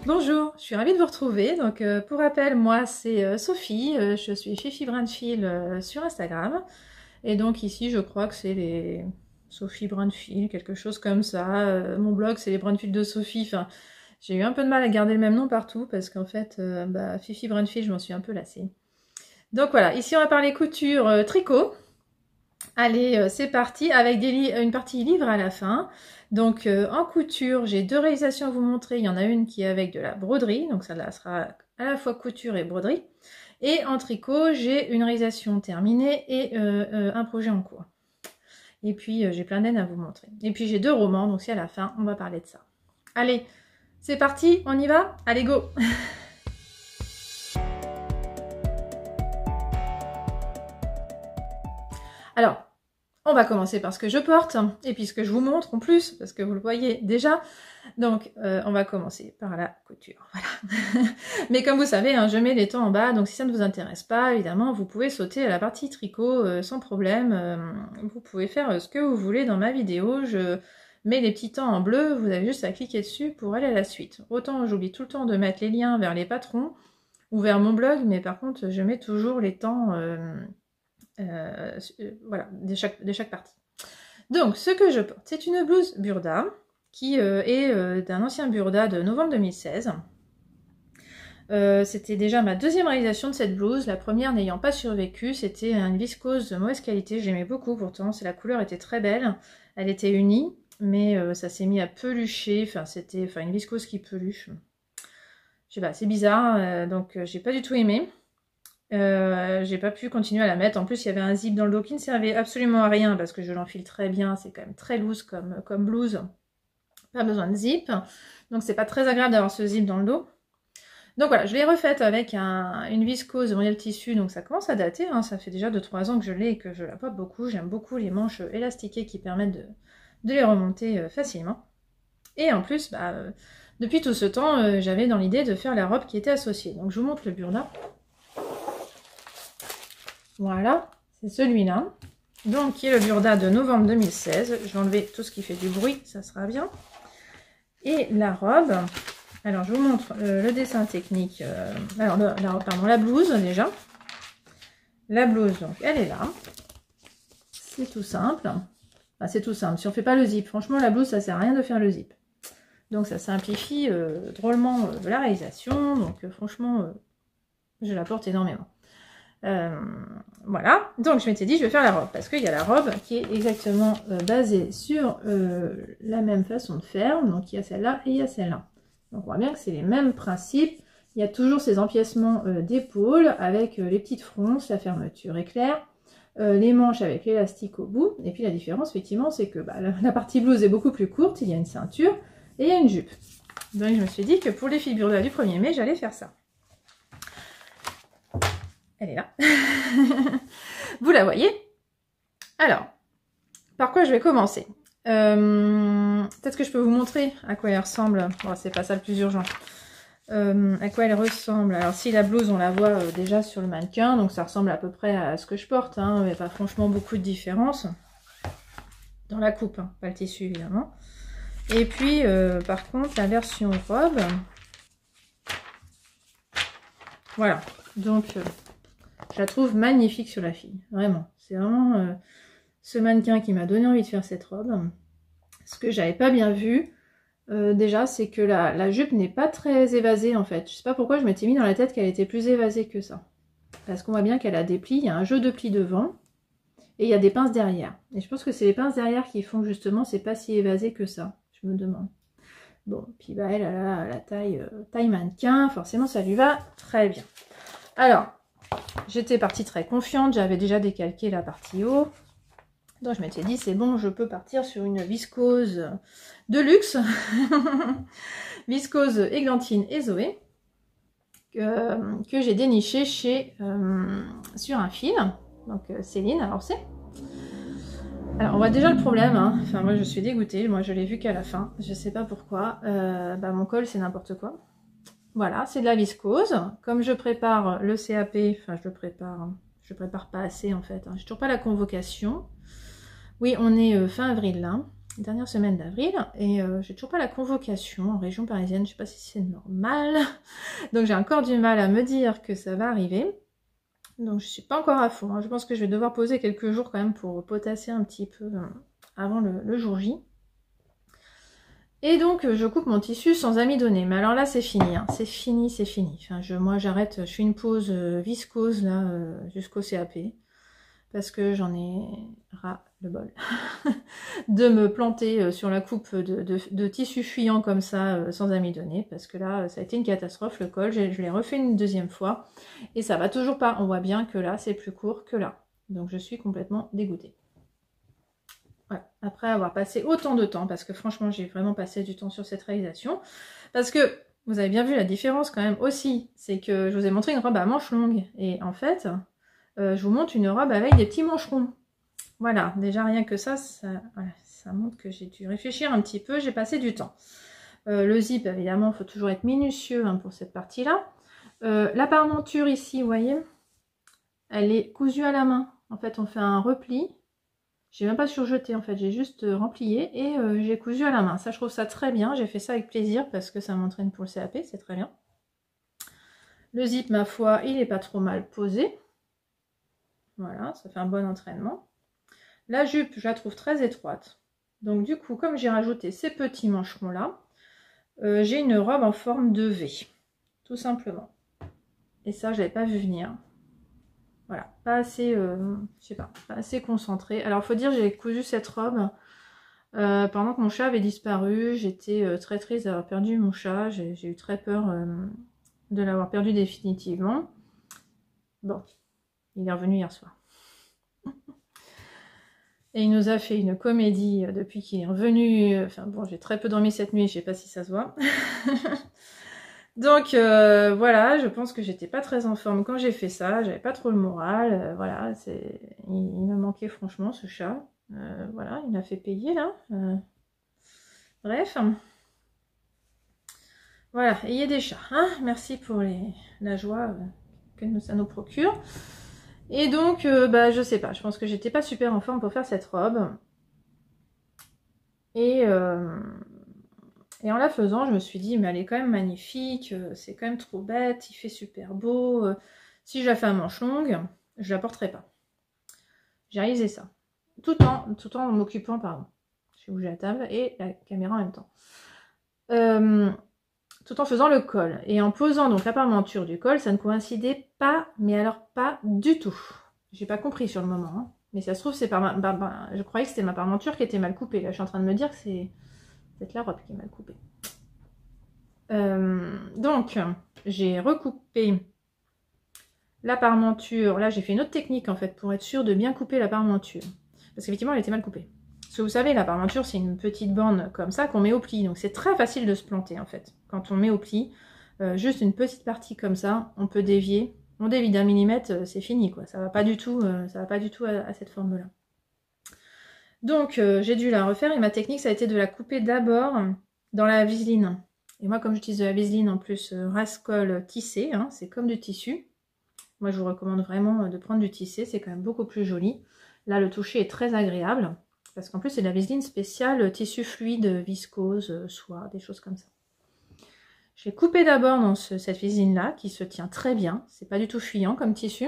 Bonjour, je suis ravie de vous retrouver. Donc, pour rappel, moi c'est Sophie, je suis Fifi Brandfil sur Instagram. Et donc ici, je crois que c'est les Sophie Brandfil, quelque chose comme ça. Mon blog, c'est les Brandfil de Sophie. Enfin, j'ai eu un peu de mal à garder le même nom partout parce qu'en fait, Fifi Brandfil, je m'en suis un peu lassée. Donc voilà, ici on va parler couture tricot. Allez, c'est parti avec une partie livre à la fin. Donc en couture, j'ai deux réalisations à vous montrer. Il y en a une qui est avec de la broderie, donc ça là sera à la fois couture et broderie. Et en tricot, j'ai une réalisation terminée et un projet en cours. Et puis j'ai plein d'aides à vous montrer. Et puis j'ai deux romans, donc c'est à la fin, on va parler de ça. Allez, c'est parti, on y va? Allez, go! Alors, on va commencer par ce que je porte, et puis ce que je vous montre en plus, parce que vous le voyez déjà. Donc, on va commencer par la couture, voilà. Mais comme vous savez, hein, je mets les temps en bas, donc si ça ne vous intéresse pas, évidemment, vous pouvez sauter à la partie tricot sans problème. Vous pouvez faire ce que vous voulez dans ma vidéo. Je mets les petits temps en bleu, vous avez juste à cliquer dessus pour aller à la suite. Autant j'oublie tout le temps de mettre les liens vers les patrons ou vers mon blog, mais par contre, je mets toujours les temps... voilà, de chaque partie. Donc, ce que je porte, c'est une blouse Burda, qui est d'un ancien Burda de novembre 2016. C'était déjà ma deuxième réalisation de cette blouse, la première n'ayant pas survécu, c'était une viscose de mauvaise qualité, j'aimais beaucoup pourtant, la couleur était très belle, elle était unie, mais ça s'est mis à pelucher, c'était une viscose qui peluche. Je sais pas, c'est bizarre, donc j'ai pas du tout aimé. J'ai pas pu continuer à la mettre. En plus, il y avait un zip dans le dos qui ne servait absolument à rien parce que je l'enfile très bien. C'est quand même très loose comme blouse. Pas besoin de zip. Donc, c'est pas très agréable d'avoir ce zip dans le dos. Donc voilà, je l'ai refaite avec une viscose de modèle tissu. Donc, ça commence à dater. Hein. Ça fait déjà 2-3 ans que je l'ai et que je la porte beaucoup. J'aime beaucoup les manches élastiquées qui permettent de les remonter facilement. Et en plus, depuis tout ce temps, j'avais dans l'idée de faire la robe qui était associée. Donc, je vous montre le burda. Voilà, c'est celui-là. Donc, qui est le burda de novembre 2016. Je vais enlever tout ce qui fait du bruit, ça sera bien. Et la robe, alors je vous montre le dessin technique. Alors, la blouse déjà. La blouse, donc, elle est là. C'est tout simple. Enfin, c'est tout simple. Si on ne fait pas le zip, franchement, la blouse, ça ne sert à rien de faire le zip. Donc, ça simplifie drôlement la réalisation. Donc, franchement, je la porte énormément. Voilà, donc je m'étais dit je vais faire la robe parce qu'il y a la robe qui est exactement basée sur la même façon de faire, donc il y a celle-là et il y a celle-là, donc on voit bien que c'est les mêmes principes. Il y a toujours ces empiècements d'épaule avec les petites fronces, la fermeture éclair, les manches avec l'élastique au bout, et puis la différence effectivement c'est que la partie blouse est beaucoup plus courte, il y a une ceinture et il y a une jupe, donc je me suis dit que pour les figures du 1er mai j'allais faire ça. Elle est là. Vous la voyez? Alors, par quoi je vais commencer? Peut-être que je peux vous montrer à quoi elle ressemble. Bon, c'est pas ça le plus urgent. À quoi elle ressemble. Alors, si la blouse, on la voit déjà sur le mannequin, donc ça ressemble à peu près à ce que je porte. Hein, il n'y a pas franchement beaucoup de différence. Dans la coupe, hein, pas le tissu évidemment. Et puis, par contre, la version robe. Voilà. Donc... je la trouve magnifique sur la fille, vraiment. C'est vraiment ce mannequin qui m'a donné envie de faire cette robe. Ce que j'avais pas bien vu, déjà, c'est que la jupe n'est pas très évasée en fait. Je sais pas pourquoi je m'étais mis dans la tête qu'elle était plus évasée que ça. Parce qu'on voit bien qu'elle a des plis, il y a un jeu de plis devant, et il y a des pinces derrière. Et je pense que c'est les pinces derrière qui font que justement c'est pas si évasé que ça, je me demande. Bon, puis elle a la taille mannequin, forcément ça lui va très bien. Alors, j'étais partie très confiante, j'avais déjà décalqué la partie haut. Donc je m'étais dit, c'est bon, je peux partir sur une viscose de luxe. Viscose Églantine et Zoé. Que j'ai déniché sur un fil. Donc Céline a lancé. Alors on voit déjà le problème. Hein. Enfin moi je suis dégoûtée, moi je l'ai vu qu'à la fin. Je sais pas pourquoi. Mon col c'est n'importe quoi. Voilà, c'est de la viscose. Comme je prépare le CAP, enfin je prépare pas assez en fait. Hein. J'ai toujours pas la convocation. Oui, on est fin avril là. dernière semaine d'avril, et j'ai toujours pas la convocation en région parisienne, je sais pas si c'est normal, donc j'ai encore du mal à me dire que ça va arriver, donc je suis pas encore à fond, hein. Je pense que je vais devoir poser quelques jours quand même pour potasser un petit peu avant le jour J. Et donc je coupe mon tissu sans amidonner, mais alors là c'est fini, hein. C'est fini, c'est fini. Enfin, moi j'arrête, je fais une pause viscose là jusqu'au CAP, parce que j'en ai ras le bol de me planter sur la coupe de tissu fuyant comme ça sans amidonner, parce que là ça a été une catastrophe le col, je l'ai refait une deuxième fois et ça va toujours pas, on voit bien que là c'est plus court que là, donc je suis complètement dégoûtée. Ouais, après avoir passé autant de temps, parce que franchement j'ai vraiment passé du temps sur cette réalisation, parce que vous avez bien vu la différence quand même aussi, c'est que je vous ai montré une robe à manches longues, et en fait je vous montre une robe avec des petits mancherons. Voilà, déjà rien que ça, voilà, ça montre que j'ai dû réfléchir un petit peu, j'ai passé du temps. Le zip, évidemment, il faut toujours être minutieux hein, pour cette partie-là. La parmenture ici, vous voyez, elle est cousue à la main. En fait, on fait un repli. J'ai même pas surjeté en fait, j'ai juste remplié et j'ai cousu à la main. Ça, je trouve ça très bien. J'ai fait ça avec plaisir parce que ça m'entraîne pour le CAP, c'est très bien. Le zip, ma foi, il est pas trop mal posé. Voilà, ça fait un bon entraînement. La jupe, je la trouve très étroite. Donc du coup, comme j'ai rajouté ces petits mancherons là, j'ai une robe en forme de V, tout simplement. Et ça, je l'avais pas vu venir. Voilà, pas assez, je sais pas assez concentré. Alors, faut dire, j'ai cousu cette robe pendant que mon chat avait disparu. J'étais très triste d'avoir perdu mon chat. J'ai eu très peur de l'avoir perdu définitivement. Bon, il est revenu hier soir. Et il nous a fait une comédie depuis qu'il est revenu. Enfin bon, j'ai très peu dormi cette nuit, je sais pas si ça se voit. Donc voilà, je pense que j'étais pas très en forme quand j'ai fait ça, j'avais pas trop le moral, voilà, il me manquait franchement ce chat, voilà, il m'a fait payer là, bref, voilà, ayez des chats, hein, merci pour la joie que ça nous procure, et donc, bah je sais pas, je pense que j'étais pas super en forme pour faire cette robe, et en la faisant, je me suis dit, mais elle est quand même magnifique, c'est quand même trop bête, il fait super beau. Si je la fais à manches longues, je la porterai pas. J'ai réalisé ça. Tout en m'occupant, pardon. Je vais bouger la table et la caméra en même temps. Tout en faisant le col. Et en posant donc la parmenture du col, ça ne coïncidait pas, mais alors pas du tout. J'ai pas compris sur le moment. Hein. Mais ça se trouve, c'est je croyais que c'était ma parmenture qui était mal coupée. Là, je suis en train de me dire que c'est peut-être la robe qui est mal coupée. Donc, j'ai recoupé la parmenture. Là, j'ai fait une autre technique, en fait, pour être sûre de bien couper la parmenture. Parce qu'effectivement, elle était mal coupée. Parce que vous savez, la parmenture, c'est une petite bande comme ça qu'on met au pli. Donc, c'est très facile de se planter, en fait. Quand on met au pli, juste une petite partie comme ça, on peut dévier. On dévie d'un millimètre, c'est fini, quoi. Ça va pas du tout, à cette forme-là. Donc, j'ai dû la refaire et ma technique, ça a été de la couper d'abord dans la viseline. Et moi, comme j'utilise de la viseline en plus ras-col tissé, hein, c'est comme du tissu. Moi, je vous recommande vraiment de prendre du tissé, c'est quand même beaucoup plus joli. Là, le toucher est très agréable, parce qu'en plus, c'est de la viseline spéciale, tissu fluide, viscose, soie, des choses comme ça. J'ai coupé d'abord dans cette viseline-là, qui se tient très bien. C'est pas du tout fuyant comme tissu.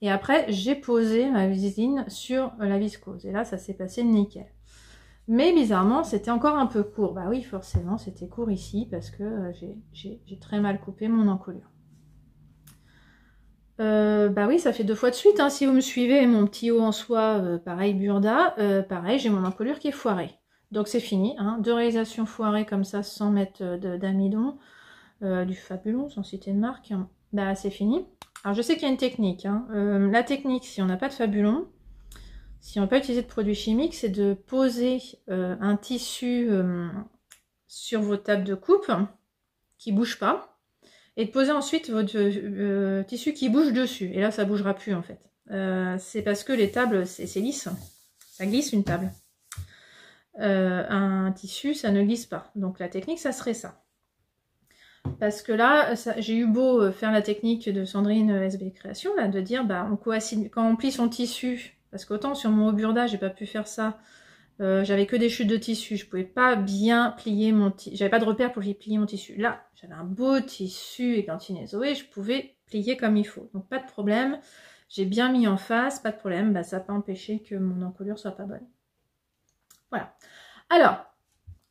Et après, j'ai posé ma viseline sur la viscose. Et là, ça s'est passé nickel. Mais bizarrement, c'était encore un peu court. Bah oui, forcément, c'était court ici parce que j'ai très mal coupé mon encolure. Bah oui, ça fait 2 fois de suite. Hein, si vous me suivez, mon petit haut en soie, pareil Burda, pareil, j'ai mon encolure qui est foirée. Donc c'est fini. Hein, 2 réalisations foirées comme ça, sans mettre d'amidon, du Fabulon, sans citer de marque. Bah c'est fini. Alors je sais qu'il y a une technique. Hein. La technique, si on n'a pas de Fabulon, si on ne veut pas utiliser de produits chimiques, c'est de poser un tissu sur vos tables de coupe qui ne bouge pas et de poser ensuite votre tissu qui bouge dessus. Et là, ça ne bougera plus en fait. C'est parce que les tables, c'est lisse. Ça glisse une table. Un tissu, ça ne glisse pas. Donc la technique, ça serait ça. Parce que là, j'ai eu beau faire la technique de Sandrine SB Création, là, de dire, bah, on coïncide, quand on plie son tissu, parce qu'autant sur mon haut burda, j'ai pas pu faire ça, J'avais que des chutes de tissu, je pouvais pas bien plier mon tissu, j'avais pas de repère pour plier mon tissu. Là, j'avais un beau tissu Églantine et Zoé, je pouvais plier comme il faut. Donc pas de problème, j'ai bien mis en face, pas de problème, bah, ça n'a pas empêché que mon encolure soit pas bonne. Voilà. Alors,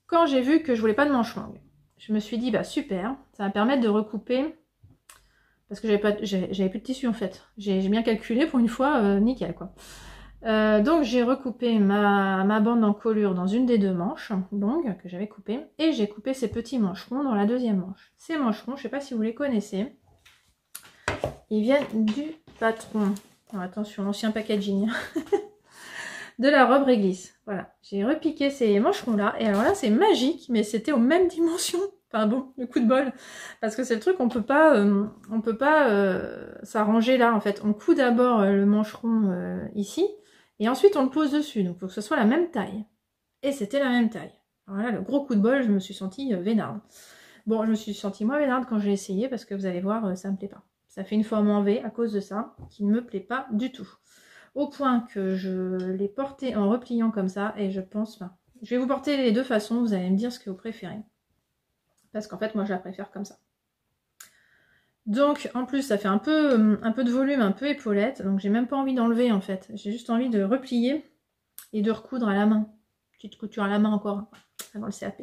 quand j'ai vu que je voulais pas de manche longue, je me suis dit, bah super, ça va me permettre de recouper, parce que j'avais plus de tissu en fait. J'ai bien calculé pour une fois, nickel quoi. Donc j'ai recoupé ma bande d'encolure dans une des deux manches longues que j'avais coupées, et j'ai coupé ces petits mancherons dans la deuxième manche. Ces mancherons, je ne sais pas si vous les connaissez, ils viennent du patron. Alors, attention, l'ancien packaging de la robe réglisse. Voilà, j'ai repiqué ces mancherons là, et alors là c'est magique, mais c'était aux mêmes dimensions. Enfin bon, le coup de bol, parce que c'est le truc, on peut pas s'arranger là en fait. On coud d'abord le mancheron ici, et ensuite on le pose dessus, donc il faut que ce soit la même taille. Et c'était la même taille. Alors là, le gros coup de bol, je me suis sentie vénarde. Bon, je me suis sentie moins vénarde quand j'ai essayé, parce que vous allez voir, ça me plaît pas. Ça fait une forme en V à cause de ça, qui ne me plaît pas du tout. Au point que je l'ai porté en repliant comme ça, et je pense, enfin, je vais vous porter les deux façons, vous allez me dire ce que vous préférez. Parce qu'en fait, moi, je la préfère comme ça. Donc, en plus, ça fait un peu de volume, un peu épaulette. Donc, j'ai même pas envie d'enlever, en fait. J'ai juste envie de replier et de recoudre à la main. Petite couture à la main encore, avant le CAP.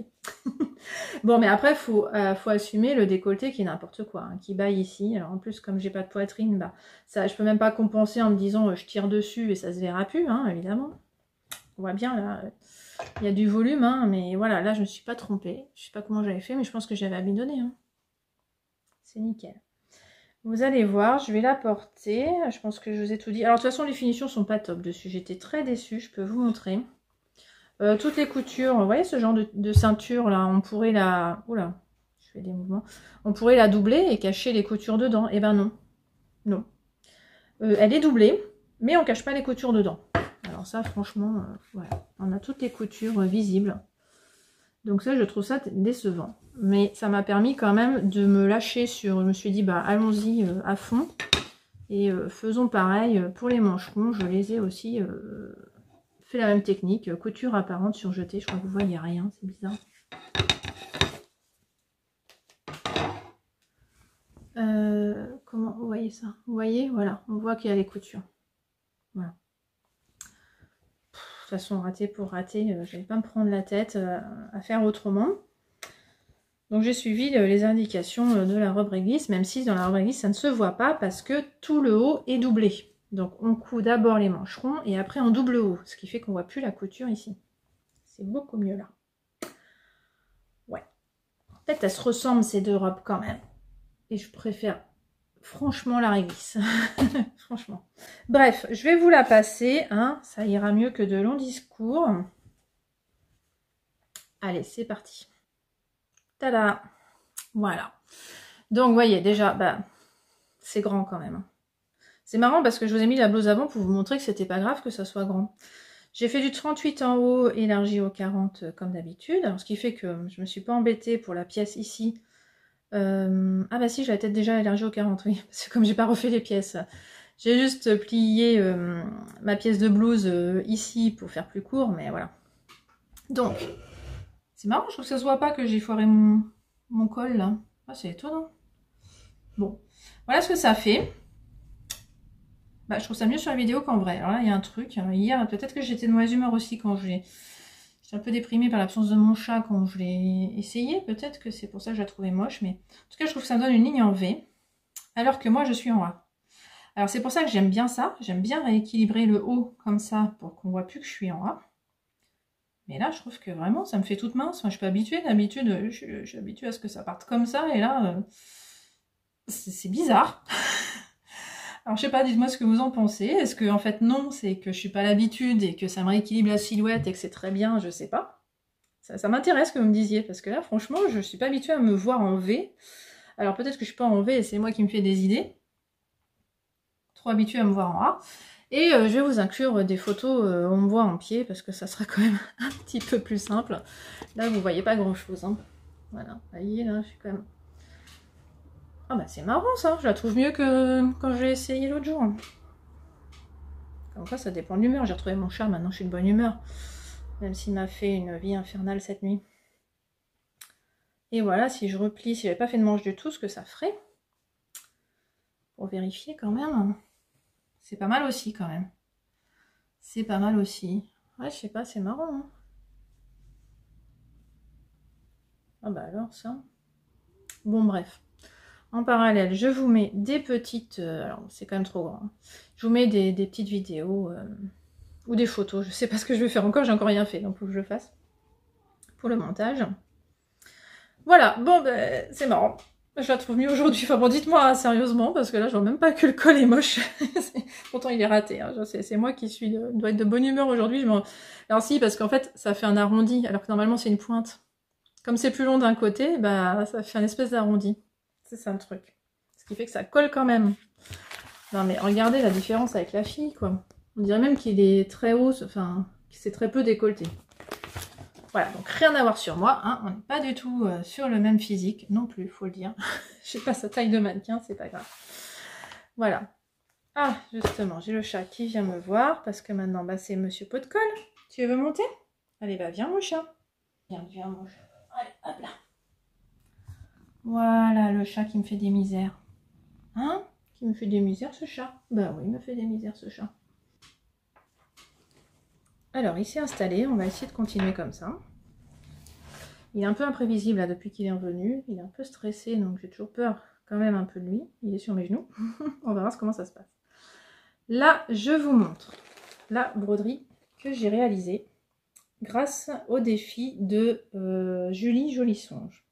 Bon, mais après, faut assumer le décolleté qui est n'importe quoi, hein, qui baille ici. Alors, en plus, comme j'ai pas de poitrine, bah, ça, je peux même pas compenser en me disant je tire dessus et ça se verra plus, hein, évidemment. On voit bien, là, il y a du volume, hein, mais voilà, là, je me suis pas trompée. Je sais pas comment j'avais fait, mais je pense que j'avais abandonné. Hein. C'est nickel. Vous allez voir, je vais la porter. Je pense que je vous ai tout dit. Alors, de toute façon, les finitions sont pas top dessus. J'étais très déçue, je peux vous montrer. Toutes les coutures, vous voyez ce genre de ceinture, là, on pourrait la... Oula, je fais des mouvements. On pourrait la doubler et cacher les coutures dedans. Eh ben non. Non. Elle est doublée, mais on cache pas les coutures dedans. Alors ça, franchement, voilà. On a toutes les coutures visibles. Donc ça, je trouve ça décevant. Mais ça m'a permis quand même de me lâcher sur... Je me suis dit, bah allons-y à fond. Et faisons pareil pour les mancherons. Je les ai aussi fait la même technique. Couture apparente surjetée. Je crois que vous voyez rien, c'est bizarre. Comment vous voyez ça? Vous voyez, voilà, on voit qu'il y a les coutures. Voilà. De toute façon, raté pour rater, je ne vais pas me prendre la tête à faire autrement. Donc j'ai suivi les indications de la robe réglisse, même si dans la robe réglisse ça ne se voit pas parce que tout le haut est doublé. Donc on coud d'abord les mancherons et après on double le haut, ce qui fait qu'on ne voit plus la couture ici. C'est beaucoup mieux là. Ouais. En fait, elles se ressemblent ces deux robes quand même. Et je préfère franchement la réglisse. Franchement. Bref, je vais vous la passer. Hein. Ça ira mieux que de longs discours. Allez, c'est parti. Tada! Voilà. Donc, vous voyez, déjà, bah, c'est grand quand même. C'est marrant parce que je vous ai mis la blouse avant pour vous montrer que c'était pas grave que ça soit grand. J'ai fait du 38 en haut, élargi au 40 comme d'habitude. Ce qui fait que je me suis pas embêtée pour la pièce ici. Ah bah si, j'avais peut-être déjà élargi au 40, oui. Parce que comme j'ai pas refait les pièces, j'ai juste plié ma pièce de blouse ici pour faire plus court, mais voilà. Donc, c'est marrant, je trouve que ça se voit pas que j'ai foiré mon col là. Ah, c'est étonnant. Bon, voilà ce que ça fait. Bah, je trouve ça mieux sur la vidéo qu'en vrai. Alors là, il y a un truc. Hier, peut-être que j'étais de mauvaise humeur aussi quand je l'ai... J'étais un peu déprimée par l'absence de mon chat quand je l'ai essayé. Peut-être que c'est pour ça que je la trouvais moche. Mais en tout cas, je trouve que ça me donne une ligne en V. Alors que moi, je suis en A. Alors, c'est pour ça que j'aime bien ça. J'aime bien rééquilibrer le haut comme ça pour qu'on voit plus que je suis en A. Mais là, je trouve que vraiment, ça me fait toute mince. Enfin, je suis pas habituée. D'habitude, je suis habituée à ce que ça parte comme ça. Et là, c'est bizarre. Alors, je sais pas, dites-moi ce que vous en pensez. Est-ce que, en fait, non, c'est que je suis pas à l'habitude et que ça me rééquilibre la silhouette et que c'est très bien, je sais pas. Ça m'intéresse que vous me disiez, parce que là, franchement, je suis pas habituée à me voir en V. Alors, peut-être que je suis pas en V et c'est moi qui me fais des idées. Trop habituée à me voir en A. Et je vais vous inclure des photos où on me voit en pied, parce que ça sera quand même un petit peu plus simple. Là, vous voyez pas grand-chose. Hein. Voilà, vous voyez, là, je suis quand même... Ah bah c'est marrant ça, je la trouve mieux que quand j'ai essayé l'autre jour. Comme quoi ça dépend de l'humeur, j'ai retrouvé mon chat, maintenant je suis de bonne humeur. même s'il m'a fait une vie infernale cette nuit. Et voilà, si je replie, si j'avais pas fait de manche du tout, ce que ça ferait. Pour vérifier quand même. C'est pas mal aussi quand même. C'est pas mal aussi. Ouais, je sais pas, c'est marrant. Hein. Ah bah alors ça. Bon bref. En parallèle, je vous mets des petites... alors c'est quand même trop grand. Hein. Je vous mets des petites vidéos ou des photos. Je sais pas ce que je vais faire encore, j'ai encore rien fait. Donc faut que je le fasse pour le montage. Voilà, bon ben c'est marrant. Je la trouve mieux aujourd'hui. Enfin bon, dites-moi sérieusement, parce que là, je vois même pas que le col est moche. Pourtant, il est raté. Hein. C'est moi qui dois être de bonne humeur aujourd'hui. Alors si, parce qu'en fait, ça fait un arrondi, alors que normalement, c'est une pointe. Comme c'est plus long d'un côté, bah ça fait un espèce d'arrondi. C'est ça le truc. Ce qui fait que ça colle quand même. Non mais regardez la différence avec la fille, quoi. On dirait même qu'il est très haut, enfin, qu'il s'est très peu décolleté. Voilà, donc rien à voir sur moi, hein. On n'est pas du tout sur le même physique, non plus, faut le dire. Je sais pas sa taille de mannequin, c'est pas grave. Voilà. Ah, justement, j'ai le chat qui vient me voir, parce que maintenant, bah, c'est Monsieur Pot de Colle. Tu veux monter? Allez, bah viens mon chat. Viens mon chat. Allez, hop là. Voilà, le chat qui me fait des misères. Hein? Qui me fait des misères, ce chat? Bah oui, il me fait des misères, ce chat. Alors, il s'est installé, on va essayer de continuer comme ça. Il est un peu imprévisible là, depuis qu'il est revenu. Il est un peu stressé, donc j'ai toujours peur quand même un peu de lui. Il est sur mes genoux. On va voir comment ça se passe. Là, je vous montre la broderie que j'ai réalisée grâce au défi de Julie Jolie Songe.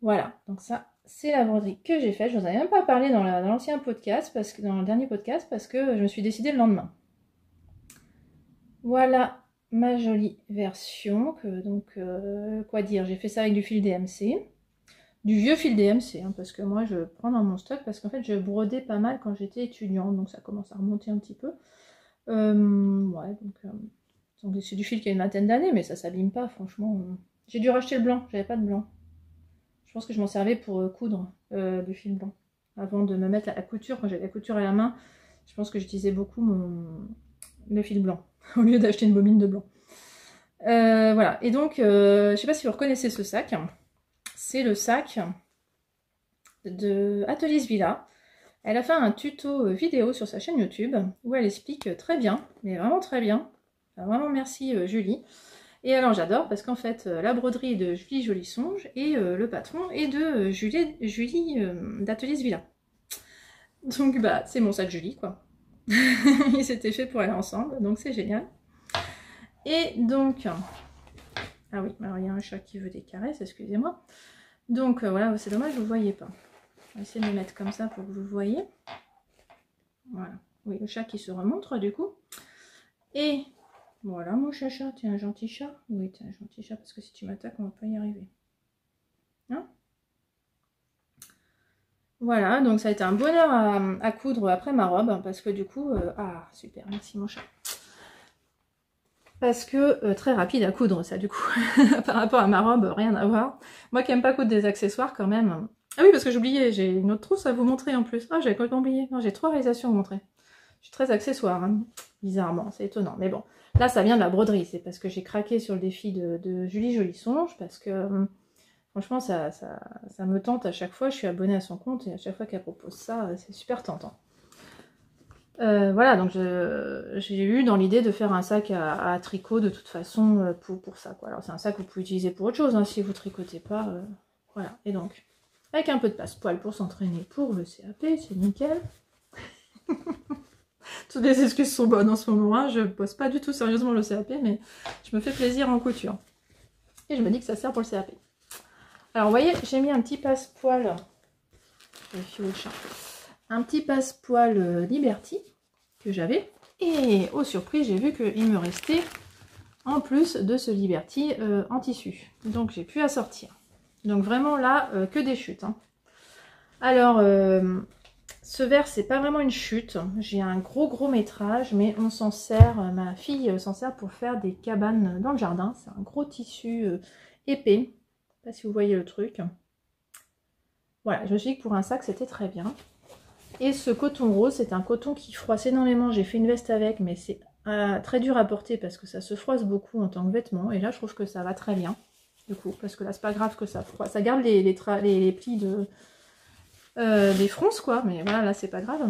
Voilà, donc ça, c'est la broderie que j'ai faite. Je vous en ai même pas parlé dans l'ancien podcast, dans le dernier podcast, parce que je me suis décidée le lendemain. Voilà ma jolie version. Quoi dire, j'ai fait ça avec du fil DMC. Du vieux fil DMC, hein, parce que moi je prends dans mon stock, parce qu'en fait je brodais pas mal quand j'étais étudiante, donc ça commence à remonter un petit peu. Ouais, donc c'est du fil qui a une vingtaine d'années, mais ça s'abîme pas, franchement. J'ai dû racheter le blanc, j'avais pas de blanc. Je pense que je m'en servais pour coudre du fil blanc. Avant de me mettre à la couture, quand j'avais la couture à la main, je pense que j'utilisais beaucoup le fil blanc, au lieu d'acheter une bobine de blanc. Voilà, et donc, je sais pas si vous reconnaissez ce sac. C'est le sac de Ateliers Villa. Elle a fait un tuto vidéo sur sa chaîne YouTube où elle explique très bien, mais vraiment très bien. Enfin, vraiment merci Julie. Et alors j'adore parce qu'en fait la broderie est de Julie Jolie Songe et le patron est de Julie d'Ateliers Villa. Donc bah c'est mon sac Julie quoi. Ils s'étaient fait pour aller ensemble, donc c'est génial. Et donc, ah oui, alors il y a un chat qui veut des caresses, excusez-moi. Donc voilà, c'est dommage, vous ne voyez pas. On va essayer de me mettre comme ça pour que vous voyez. Voilà, oui, le chat qui se remontre du coup. Et voilà mon chacha, t'es un gentil chat? Oui, t'es un gentil chat, parce que si tu m'attaques, on va pas y arriver. Hein? Voilà, donc ça a été un bonheur à coudre après ma robe, parce que du coup, ah super, merci mon chat. Parce que très rapide à coudre ça du coup, par rapport à ma robe, rien à voir. Moi qui aime pas coudre des accessoires quand même. Ah oui, parce que j'oubliais, j'ai une autre trousse à vous montrer en plus. Ah, j'avais complètement oublié. Non, j'ai 3 réalisations à vous montrer. Je suis très accessoire, hein. Bizarrement, c'est étonnant. Mais bon, là ça vient de la broderie, c'est parce que j'ai craqué sur le défi de Julie Jolie Songe, parce que franchement ça me tente à chaque fois. Je suis abonnée à son compte et à chaque fois qu'elle propose ça, c'est super tentant. Voilà, donc j'ai eu dans l'idée de faire un sac à tricot de toute façon pour ça, quoi. Alors c'est un sac que vous pouvez utiliser pour autre chose, hein, si vous tricotez pas. Voilà, et donc, avec un peu de passe-poil pour s'entraîner pour le CAP, c'est nickel. Toutes les excuses sont bonnes en ce moment, hein. Je bosse pas du tout sérieusement le CAP, mais je me fais plaisir en couture. Et je me dis que ça sert pour le CAP. Alors vous voyez, j'ai mis un petit passe-poil, un petit passe-poil Liberty que j'avais, et aux surprises j'ai vu qu'il me restait en plus de ce Liberty en tissu, donc j'ai pu assortir. Donc vraiment là que des chutes, hein. Alors ce verre c'est pas vraiment une chute, j'ai un gros métrage, mais on s'en sert, ma fille s'en sert pour faire des cabanes dans le jardin. C'est un gros tissu épais, je sais pas si vous voyez le truc. Voilà, je me suis dit que pour un sac c'était très bien. Et ce coton rose, c'est un coton qui froisse énormément. J'ai fait une veste avec, mais c'est très dur à porter parce que ça se froisse beaucoup en tant que vêtement. Et là, je trouve que ça va très bien, du coup, parce que là, c'est pas grave que ça froisse. Ça garde les plis des fronces, quoi, mais voilà, là, c'est pas grave.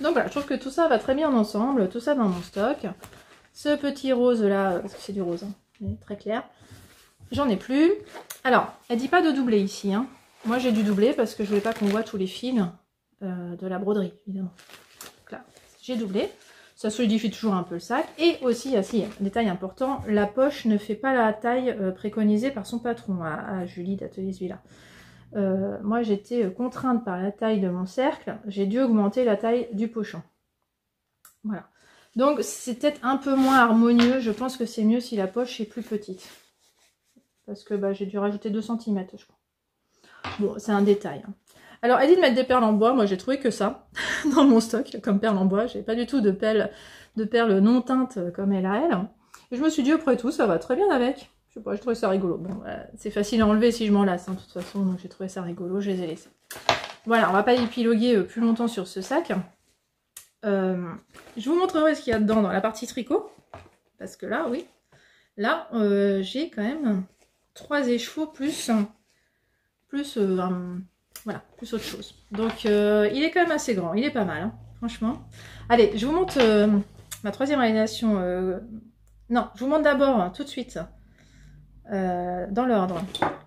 Donc voilà, je trouve que tout ça va très bien ensemble, tout ça dans mon stock. Ce petit rose là, parce que c'est du rose, hein, très clair. J'en ai plus. Alors, elle dit pas de doubler ici, hein. Moi, j'ai dû doubler parce que je voulais pas qu'on voit tous les fils de la broderie, évidemment. Donc là, j'ai doublé. Ça solidifie toujours un peu le sac. Et aussi, ah si, détail important, la poche ne fait pas la taille préconisée par son patron, à Julie d'Atelier Villa. Moi, j'étais contrainte par la taille de mon cercle. J'ai dû augmenter la taille du pochon. Voilà. Donc, c'est peut-être un peu moins harmonieux. Je pense que c'est mieux si la poche est plus petite. Parce que bah, j'ai dû rajouter 2 cm, je crois. Bon, c'est un détail, hein. Alors, elle dit de mettre des perles en bois. Moi, j'ai trouvé que ça dans mon stock, comme perles en bois. J'ai pas du tout de perles non teintes comme elle a, elle. Et je me suis dit, après tout, ça va très bien avec. Je sais pas, j'ai trouvé ça rigolo. Bon, c'est facile à enlever si je m'en lasse, hein, de toute façon. Donc, j'ai trouvé ça rigolo, je les ai laissés. Voilà, on va pas épiloguer plus longtemps sur ce sac. Je vous montrerai ce qu'il y a dedans dans la partie tricot. Parce que là, oui. Là, j'ai quand même 3 écheveaux plus voilà, plus autre chose. Donc, il est quand même assez grand. Il est pas mal, hein, franchement. Allez, je vous montre ma troisième réalisation. Non, je vous montre d'abord, hein, tout de suite, dans l'ordre,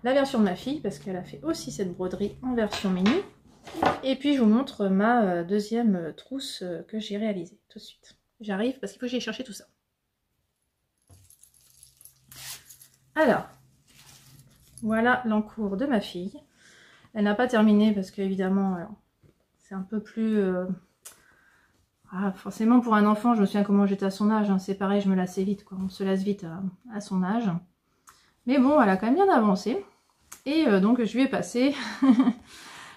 la version de ma fille, parce qu'elle a fait aussi cette broderie en version mini. Et puis, je vous montre ma deuxième trousse que j'ai réalisée tout de suite. J'arrive, parce qu'il faut que j'aille chercher tout ça. Alors, voilà l'encours de ma fille. Elle n'a pas terminé parce qu'évidemment, c'est un peu plus... forcément, pour un enfant, je me souviens comment j'étais à son âge. Hein, c'est pareil, je me lassais vite, quoi. On se lasse vite à son âge. Mais bon, elle a quand même bien avancé. Et donc, je lui ai passé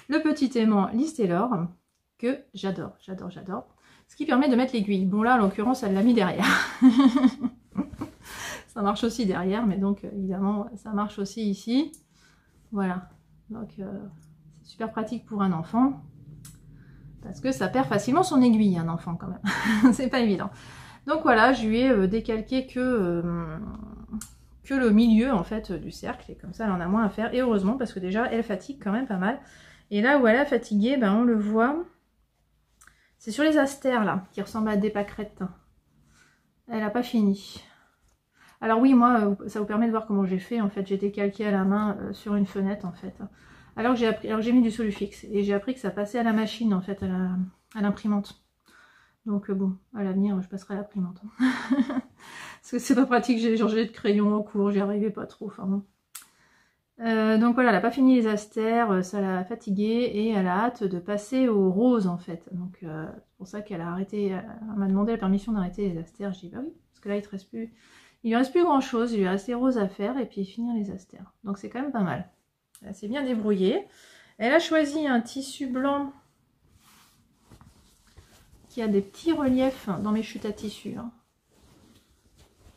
le petit aimant Listelor que j'adore, j'adore, j'adore. Ce qui permet de mettre l'aiguille. Bon, là, en l'occurrence, elle l'a mis derrière. Ça marche aussi derrière, mais donc, évidemment, ça marche aussi ici. Voilà. Donc, c'est super pratique pour un enfant. Parce que ça perd facilement son aiguille, un enfant, quand même. C'est pas évident. Donc, voilà, je lui ai décalqué que le milieu, en fait, du cercle. Et comme ça, elle en a moins à faire. Et heureusement, parce que déjà, elle fatigue quand même pas mal. Et là où elle a fatigué, ben, on le voit. C'est sur les astères, là, qui ressemblent à des pâquerettes. Elle n'a pas fini. Alors oui, moi, ça vous permet de voir comment j'ai fait. En fait, j'ai décalqué à la main sur une fenêtre, en fait. Alors j'ai mis du Solufix. Et j'ai appris que ça passait à la machine, en fait, à l'imprimante. Donc bon, à l'avenir, je passerai à l'imprimante. Parce que c'est pas pratique, j'ai changé de crayon en cours, j'y arrivais pas trop. Enfin bon. Donc voilà, elle n'a pas fini les astères, ça l'a fatiguée et elle a hâte de passer au rose en fait. Donc c'est pour ça qu'elle a arrêté, elle m'a demandé la permission d'arrêter les astères. Je dis bah oui, parce que là il lui reste plus grand chose, il lui reste les roses à faire et puis finir les astères. Donc c'est quand même pas mal. Elle s'est bien débrouillée. Elle a choisi un tissu blanc qui a des petits reliefs dans mes chutes à tissu. Hein.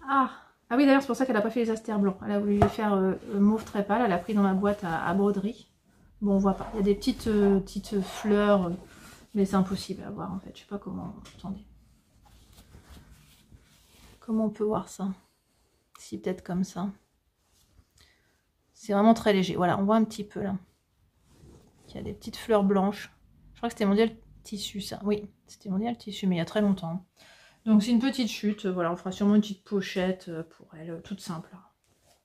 Ah oui, d'ailleurs, c'est pour ça qu'elle n'a pas fait les astères blancs. Elle a voulu les faire mauve très pâle. Elle a pris dans ma boîte à broderie. Bon, on voit pas. Il y a des petites fleurs, mais c'est impossible à voir en fait. Je sais pas comment. Attendez. Comment on peut voir ça? Si, peut-être comme ça. C'est vraiment très léger. Voilà, on voit un petit peu là. Il y a des petites fleurs blanches. Je crois que c'était Mondial Tissu, ça. Oui, c'était Mondial Tissu, mais il y a très longtemps. Donc c'est une petite chute, voilà, on fera sûrement une petite pochette pour elle, toute simple.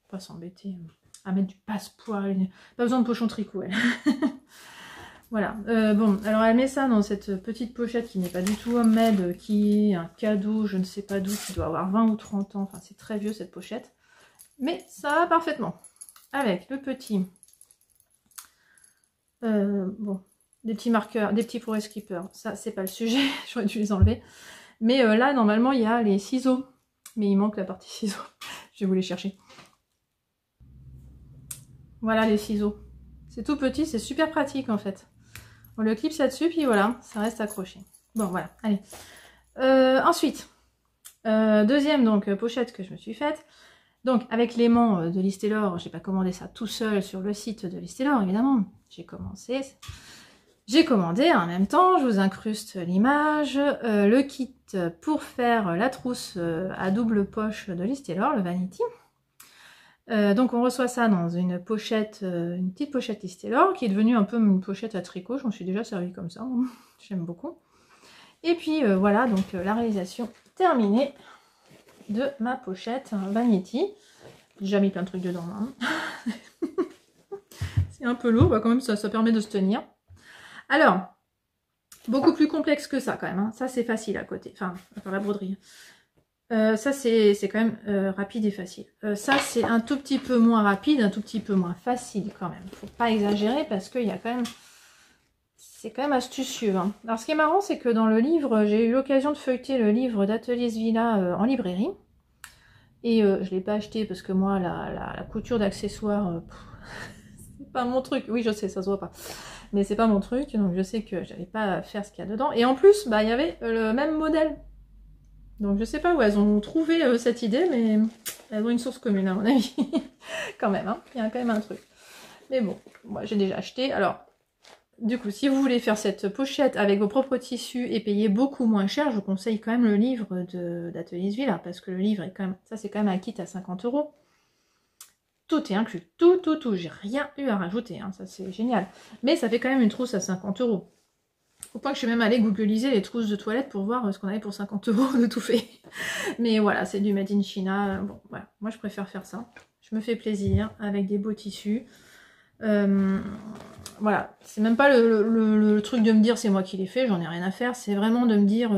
Pas s'embêter à mettre du passepoil, pas besoin de pochon tricot elle. Voilà, bon, alors elle met ça dans cette petite pochette qui n'est pas du tout homemade, qui est un cadeau, je ne sais pas d'où, qui doit avoir 20 ou 30 ans, enfin c'est très vieux cette pochette. Mais ça va parfaitement. Avec le petit, bon, des petits marqueurs, des petits forest keepers, ça c'est pas le sujet, j'aurais dû les enlever. Mais là, normalement, il y a les ciseaux. Mais il manque la partie ciseaux. Je vais vous les chercher. Voilà les ciseaux. C'est tout petit, c'est super pratique en fait. On le clipse là-dessus, puis voilà, ça reste accroché. Bon, voilà, allez. Ensuite, deuxième donc pochette que je me suis faite. Donc, avec l'aimant de Listelor, j'ai pas commandé ça tout seul sur le site de Listelor, évidemment. J'ai commencé. J'ai commandé en même temps, je vous incruste l'image, le kit pour faire la trousse à double poche de Liz Taylor, le Vanity. Donc on reçoit ça dans une pochette, une petite pochette Liz Taylor, qui est devenue un peu une pochette à tricot, je m'en suis déjà servi comme ça, j'aime beaucoup. Et puis voilà, donc la réalisation terminée de ma pochette Vanity. J'ai déjà mis plein de trucs dedans. Hein. C'est un peu lourd, bah quand même ça permet de se tenir. Alors, beaucoup plus complexe que ça quand même. Hein. Ça c'est facile à côté, enfin à part la broderie. Ça c'est quand même rapide et facile. Ça c'est un tout petit peu moins rapide, un tout petit peu moins facile quand même. Faut pas exagérer parce qu'il y a quand même... C'est quand même astucieux. Hein. Alors ce qui est marrant, c'est que dans le livre, j'ai eu l'occasion de feuilleter le livre d'Atelier Villa en librairie. Et je ne l'ai pas acheté parce que moi, la couture d'accessoires, c'est pas mon truc. Oui, je sais, ça se voit pas. Mais c'est pas mon truc, donc je sais que j'allais pas faire ce qu'il y a dedans. Et en plus, bah, il y avait le même modèle. Donc je sais pas où elles ont trouvé cette idée, mais elles ont une source commune à mon avis. Quand même, hein. Il y a quand même un truc. Mais bon, moi j'ai déjà acheté. Alors... Du coup, si vous voulez faire cette pochette avec vos propres tissus et payer beaucoup moins cher, je vous conseille quand même le livre d'Atelier Villa, parce que le livre est quand même, ça c'est quand même un kit à 50 €. Tout est inclus, tout, j'ai rien eu à rajouter, hein, ça c'est génial. Mais ça fait quand même une trousse à 50 €. Au point que je suis même allée googliser les trousses de toilette pour voir ce qu'on avait pour 50 € de tout fait. Mais voilà, c'est du Made in China, bon voilà, moi je préfère faire ça. Je me fais plaisir avec des beaux tissus. Voilà, c'est même pas le truc de me dire c'est moi qui l'ai fait, j'en ai rien à faire, c'est vraiment de me dire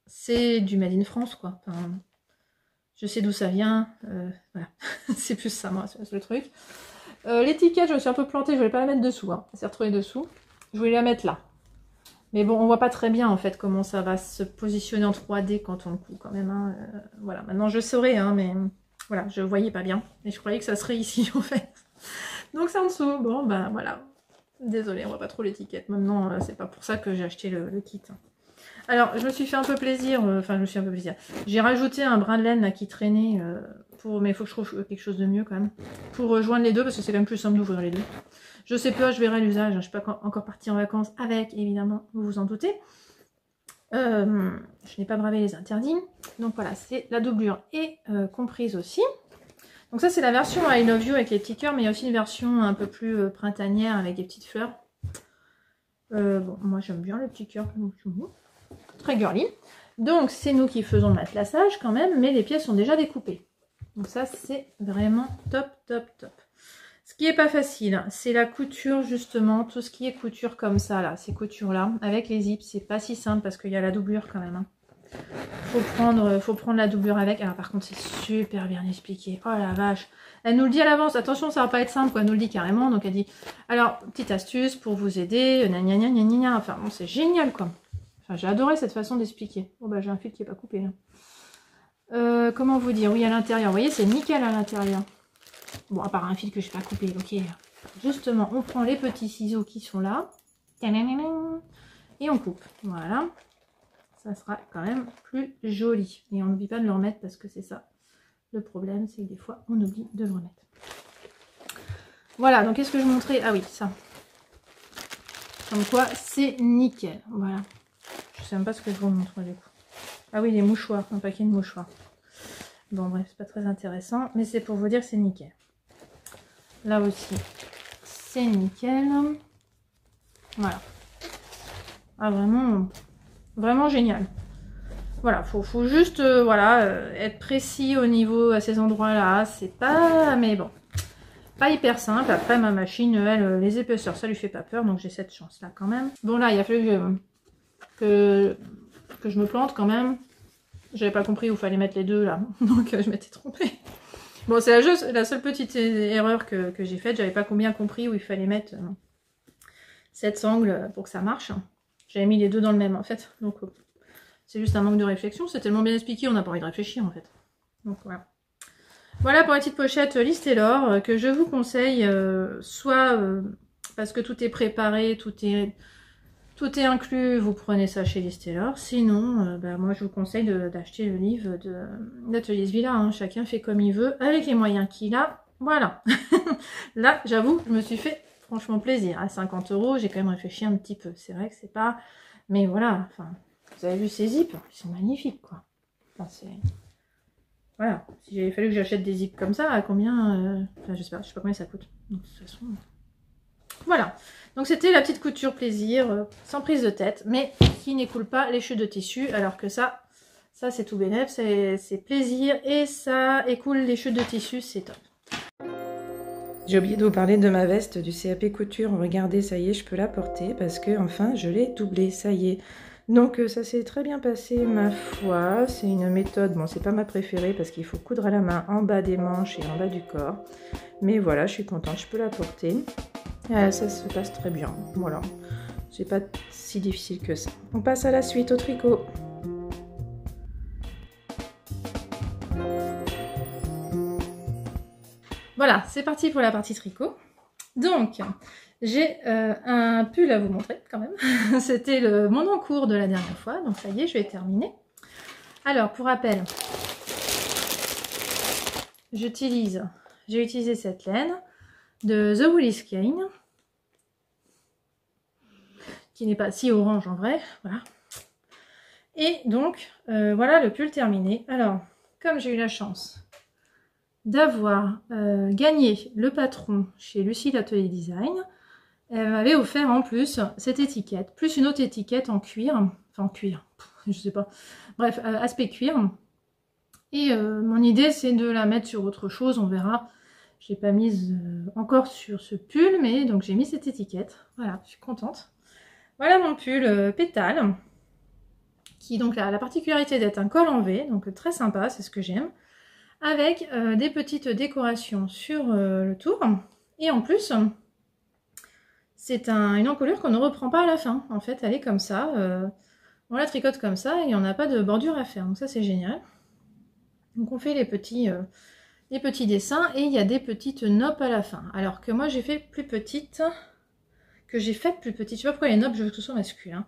c'est du Made in France quoi, enfin, je sais d'où ça vient, voilà, c'est plus ça moi, c'est le truc. L'étiquette je me suis un peu plantée, je voulais pas la mettre dessous, hein. Elle s'est retrouvée dessous, je voulais la mettre là. Mais bon, on voit pas très bien en fait comment ça va se positionner en 3D quand on le coud quand même, hein. Voilà, maintenant je saurais, hein, mais voilà, je voyais pas bien, et je croyais que ça serait ici en fait. Donc c'est en dessous, bon ben voilà, désolée on voit pas trop l'étiquette, maintenant c'est pas pour ça que j'ai acheté le kit. Alors je me suis fait un peu plaisir, j'ai rajouté un brin de laine là, qui traînait, mais il faut que je trouve quelque chose de mieux quand même, pour joindre les deux parce que c'est quand même plus simple d'ouvrir les deux. Je sais pas, je verrai l'usage, je suis pas encore partie en vacances avec évidemment, vous vous en doutez. Je n'ai pas bravé les interdits, donc voilà, c'est la doublure est comprise aussi. Donc ça c'est la version I Love You avec les petits cœurs, mais il y a aussi une version un peu plus printanière avec des petites fleurs. Bon, moi j'aime bien le petit cœur, très girly. Donc c'est nous qui faisons le matelassage quand même, mais les pièces sont déjà découpées. Donc ça c'est vraiment top. Ce qui est pas facile, c'est la couture justement, tout ce qui est couture comme ça là, ces coutures là, avec les zips, c'est pas si simple parce qu'il y a la doublure quand même. Hein. Faut prendre la doublure avec. Alors par contre c'est super bien expliqué. Oh la vache. Elle nous le dit à l'avance. Attention ça va pas être simple quoi. Elle nous le dit carrément. Donc elle dit alors petite astuce pour vous aider. Enfin bon c'est génial quoi. Enfin j'ai adoré cette façon d'expliquer. Oh bah j'ai un fil qui est pas coupé là. Comment vous dire. Oui à l'intérieur. Vous voyez c'est nickel à l'intérieur. Bon à part un fil que je n'ai pas coupé. Ok. Justement on prend les petits ciseaux qui sont là. Et on coupe. Voilà. Ça sera quand même plus joli. Et on n'oublie pas de le remettre parce que c'est ça. Le problème, c'est que des fois, on oublie de le remettre. Voilà, donc qu'est-ce que je montrais? Ah oui, ça. Comme quoi, c'est nickel. Voilà. Je sais même pas ce que je vous montre du coup. Ah oui, les mouchoirs, un paquet de mouchoirs. Bon, bref, c'est pas très intéressant. Mais c'est pour vous dire que c'est nickel. Là aussi, c'est nickel. Voilà. Ah, vraiment... Vraiment génial. Voilà, faut juste être précis au niveau à ces endroits-là. C'est pas... Mais bon, pas hyper simple. Après, ma machine, elle, les épaisseurs, ça lui fait pas peur. Donc j'ai cette chance-là quand même. Bon là, il a fallu que je me plante quand même. J'avais pas compris où il fallait mettre les deux là. Donc je m'étais trompée. Bon, c'est la seule petite erreur que j'ai faite. J'avais pas bien compris où il fallait mettre cette sangle pour que ça marche. J'avais mis les deux dans le même en fait, donc c'est juste un manque de réflexion, c'est tellement bien expliqué, on n'a pas envie de réfléchir en fait. Donc voilà. Voilà pour la petite pochette Liz Taylor que je vous conseille, soit parce que tout est préparé, tout est inclus, vous prenez ça chez Liz Taylor, sinon moi je vous conseille d'acheter le livre d'Atelier Villa, hein. Chacun fait comme il veut, avec les moyens qu'il a, voilà. Là j'avoue, je me suis fait franchement plaisir. À 50 €, j'ai quand même réfléchi un petit peu. C'est vrai que c'est pas... Mais voilà, enfin, vous avez vu ces zips, ils sont magnifiques, quoi. Enfin, c'est... Voilà, si j'avait fallu que j'achète des zips comme ça, à combien... Enfin, je sais pas combien ça coûte. Donc, de toute façon... Voilà, donc c'était la petite couture plaisir, sans prise de tête, mais qui n'écoule pas les chutes de tissu, alors que ça c'est tout bénef, c'est plaisir et ça écoule les chutes de tissu, c'est top. J'ai oublié de vous parler de ma veste du CAP couture. Regardez, ça y est, je peux la porter parce que enfin je l'ai doublée, ça y est. Donc ça s'est très bien passé ma foi. C'est une méthode, bon c'est pas ma préférée parce qu'il faut coudre à la main en bas des manches et en bas du corps. Mais voilà, je suis contente, je peux la porter. Ça se passe très bien, voilà. C'est pas si difficile que ça. On passe à la suite, au tricot. Voilà, c'est parti pour la partie tricot. Donc, j'ai un pull à vous montrer quand même. C'était mon encours de la dernière fois, donc ça y est, je vais terminer. Alors, pour rappel, j'ai utilisé cette laine de The Woolly Skein, qui n'est pas si orange en vrai, voilà. Et donc, voilà le pull terminé. Alors, comme j'ai eu la chance d'avoir gagné le patron chez Lucie l'Atelier Design, elle m'avait offert en plus cette étiquette, plus une autre étiquette en cuir, enfin en cuir, je sais pas, bref, aspect cuir. Et mon idée c'est de la mettre sur autre chose, on verra. Je l'ai pas mise encore sur ce pull, mais donc j'ai mis cette étiquette, voilà, je suis contente. Voilà mon pull pétale, qui donc a la particularité d'être un col en V, donc très sympa, c'est ce que j'aime. Avec des petites décorations sur le tour. Et en plus, c'est une encolure qu'on ne reprend pas à la fin. En fait, elle est comme ça. On la tricote comme ça et on n'a pas de bordure à faire. Donc ça, c'est génial. Donc on fait les petits dessins et il y a des petites noppes à la fin. Alors que moi, j'ai fait plus petite. Je sais pas pourquoi les noppes, je veux que ce soit masculin.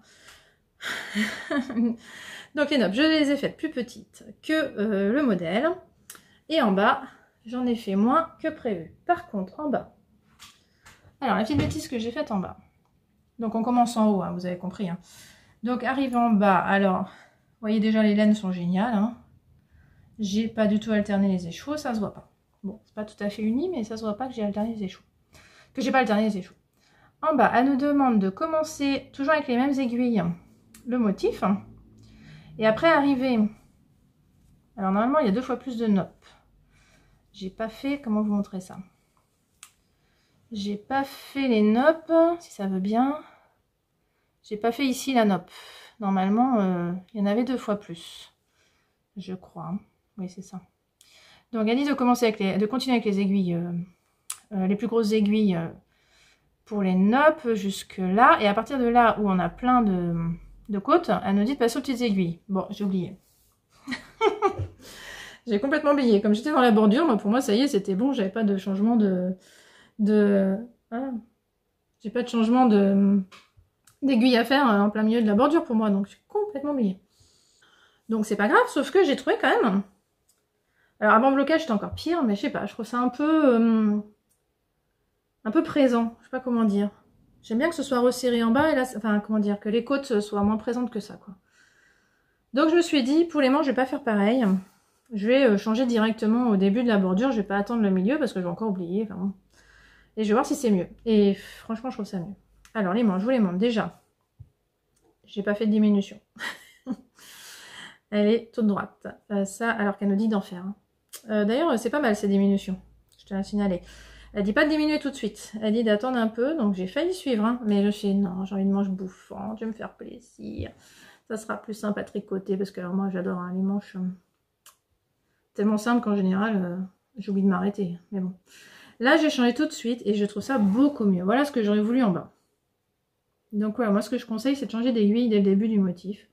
Donc les noppes, je les ai faites plus petites que le modèle. Et en bas, j'en ai fait moins que prévu. Par contre, en bas, alors la petite bêtise que j'ai faite en bas. Donc on commence en haut, hein, vous avez compris. Hein. Donc arrive en bas, alors, vous voyez déjà les laines sont géniales. Hein. J'ai pas du tout alterné les échos, ça se voit pas. Bon, c'est pas tout à fait uni, mais ça se voit pas que j'ai alterné les échos. Que j'ai pas alterné les échos. En bas, elle nous demande de commencer toujours avec les mêmes aiguilles, le motif. Et après arriver, alors normalement il y a 2 fois plus de noppes. J'ai pas fait, comment vous montrer ça? J'ai pas fait les noppes, si ça veut bien. J'ai pas fait ici la noppe. Normalement, il y en avait 2 fois plus. Je crois. Oui, c'est ça. Donc, elle dit de continuer avec les aiguilles, les plus grosses aiguilles pour les noppes jusque là. Et à partir de là où on a plein de côtes, elle nous dit de passer aux petites aiguilles. Bon, j'ai oublié. J'ai complètement oublié. Comme j'étais dans la bordure, moi, pour moi, ça y est, c'était bon. J'avais pas de changement j'ai pas de changement d'aiguille à faire en plein milieu de la bordure pour moi. Donc, j'ai complètement oublié. Donc, c'est pas grave. Sauf que j'ai trouvé quand même... Alors, avant le blocage, c'était encore pire. Mais je sais pas, je trouve ça un peu présent. Je sais pas comment dire. J'aime bien que ce soit resserré en bas. Et là, enfin, comment dire, que les côtes soient moins présentes que ça, quoi. Donc, je me suis dit, pour les manches, je vais pas faire pareil. Je vais changer directement au début de la bordure, je vais pas attendre le milieu parce que je vais encore oublier. Enfin, et je vais voir si c'est mieux. Et franchement, je trouve ça mieux. Alors, les manches, je vous les montre déjà. J'ai pas fait de diminution. Elle est toute droite. Ça, alors qu'elle nous dit d'en faire. Hein. D'ailleurs, c'est pas mal ces diminutions. Je te l'ai signalé. Elle dit pas de diminuer tout de suite. Elle dit d'attendre un peu. Donc, j'ai failli suivre. Hein, mais je suis non, j'ai envie de manche bouffante. Je vais me faire plaisir. Ça sera plus simple à tricoter parce que alors, moi, j'adore hein, les manches. Tellement simple qu'en général, j'oublie de m'arrêter. Mais bon. Là, j'ai changé tout de suite et je trouve ça beaucoup mieux. Voilà ce que j'aurais voulu en bas. Donc voilà, moi ce que je conseille, c'est de changer d'aiguille dès le début du motif.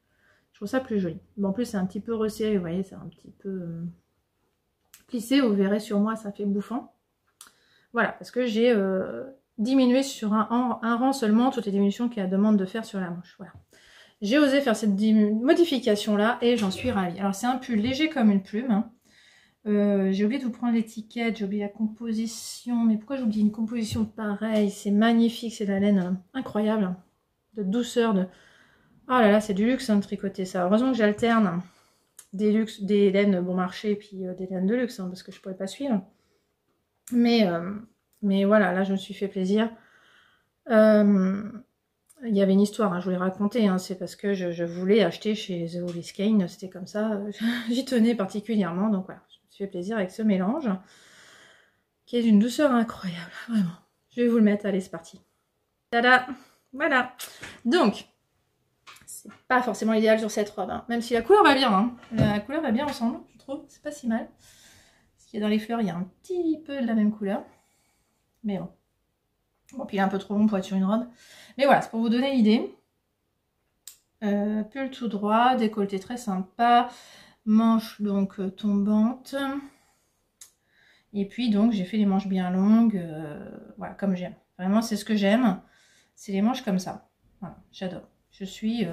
Je trouve ça plus joli. Bon, en plus, c'est un petit peu resserré, vous voyez, c'est un petit peu plissé. Vous verrez sur moi, ça fait bouffant. Voilà, parce que j'ai diminué sur un rang seulement toutes les diminutions qu'elle demande de faire sur la manche. Voilà. J'ai osé faire cette modification-là et j'en suis ravie. Alors, c'est un pull léger comme une plume. Hein. J'ai oublié de vous prendre l'étiquette, j'ai oublié la composition. Mais pourquoi j'oublie une composition pareille? C'est magnifique, c'est de la laine incroyable. De douceur, de... Oh là là, c'est du luxe hein, de tricoter ça. Heureusement que j'alterne des laines bon marché et puis des laines de luxe, hein, parce que je pourrais pas suivre. Mais voilà, là je me suis fait plaisir. Il y avait une histoire, hein, je voulais raconter, hein, c'est parce que je voulais acheter chez The Holy Skein, c'était comme ça, j'y tenais particulièrement, donc voilà, je me suis fait plaisir avec ce mélange, qui est d'une douceur incroyable, vraiment. Je vais vous le mettre, allez c'est parti. Tada, voilà. Donc, c'est pas forcément l'idéal sur cette robe, hein, même si la couleur va bien, hein. La couleur va bien ensemble, je trouve, c'est pas si mal. Parce qu'il y a dans les fleurs, il y a un petit peu de la même couleur, mais bon. Bon, puis il est un peu trop long pour être sur une robe. Mais voilà, c'est pour vous donner l'idée. Pull tout droit, décolleté très sympa. Manche donc tombante. Et puis donc j'ai fait les manches bien longues. Voilà, comme j'aime. Vraiment, c'est ce que j'aime. C'est les manches comme ça. Voilà, j'adore. Je suis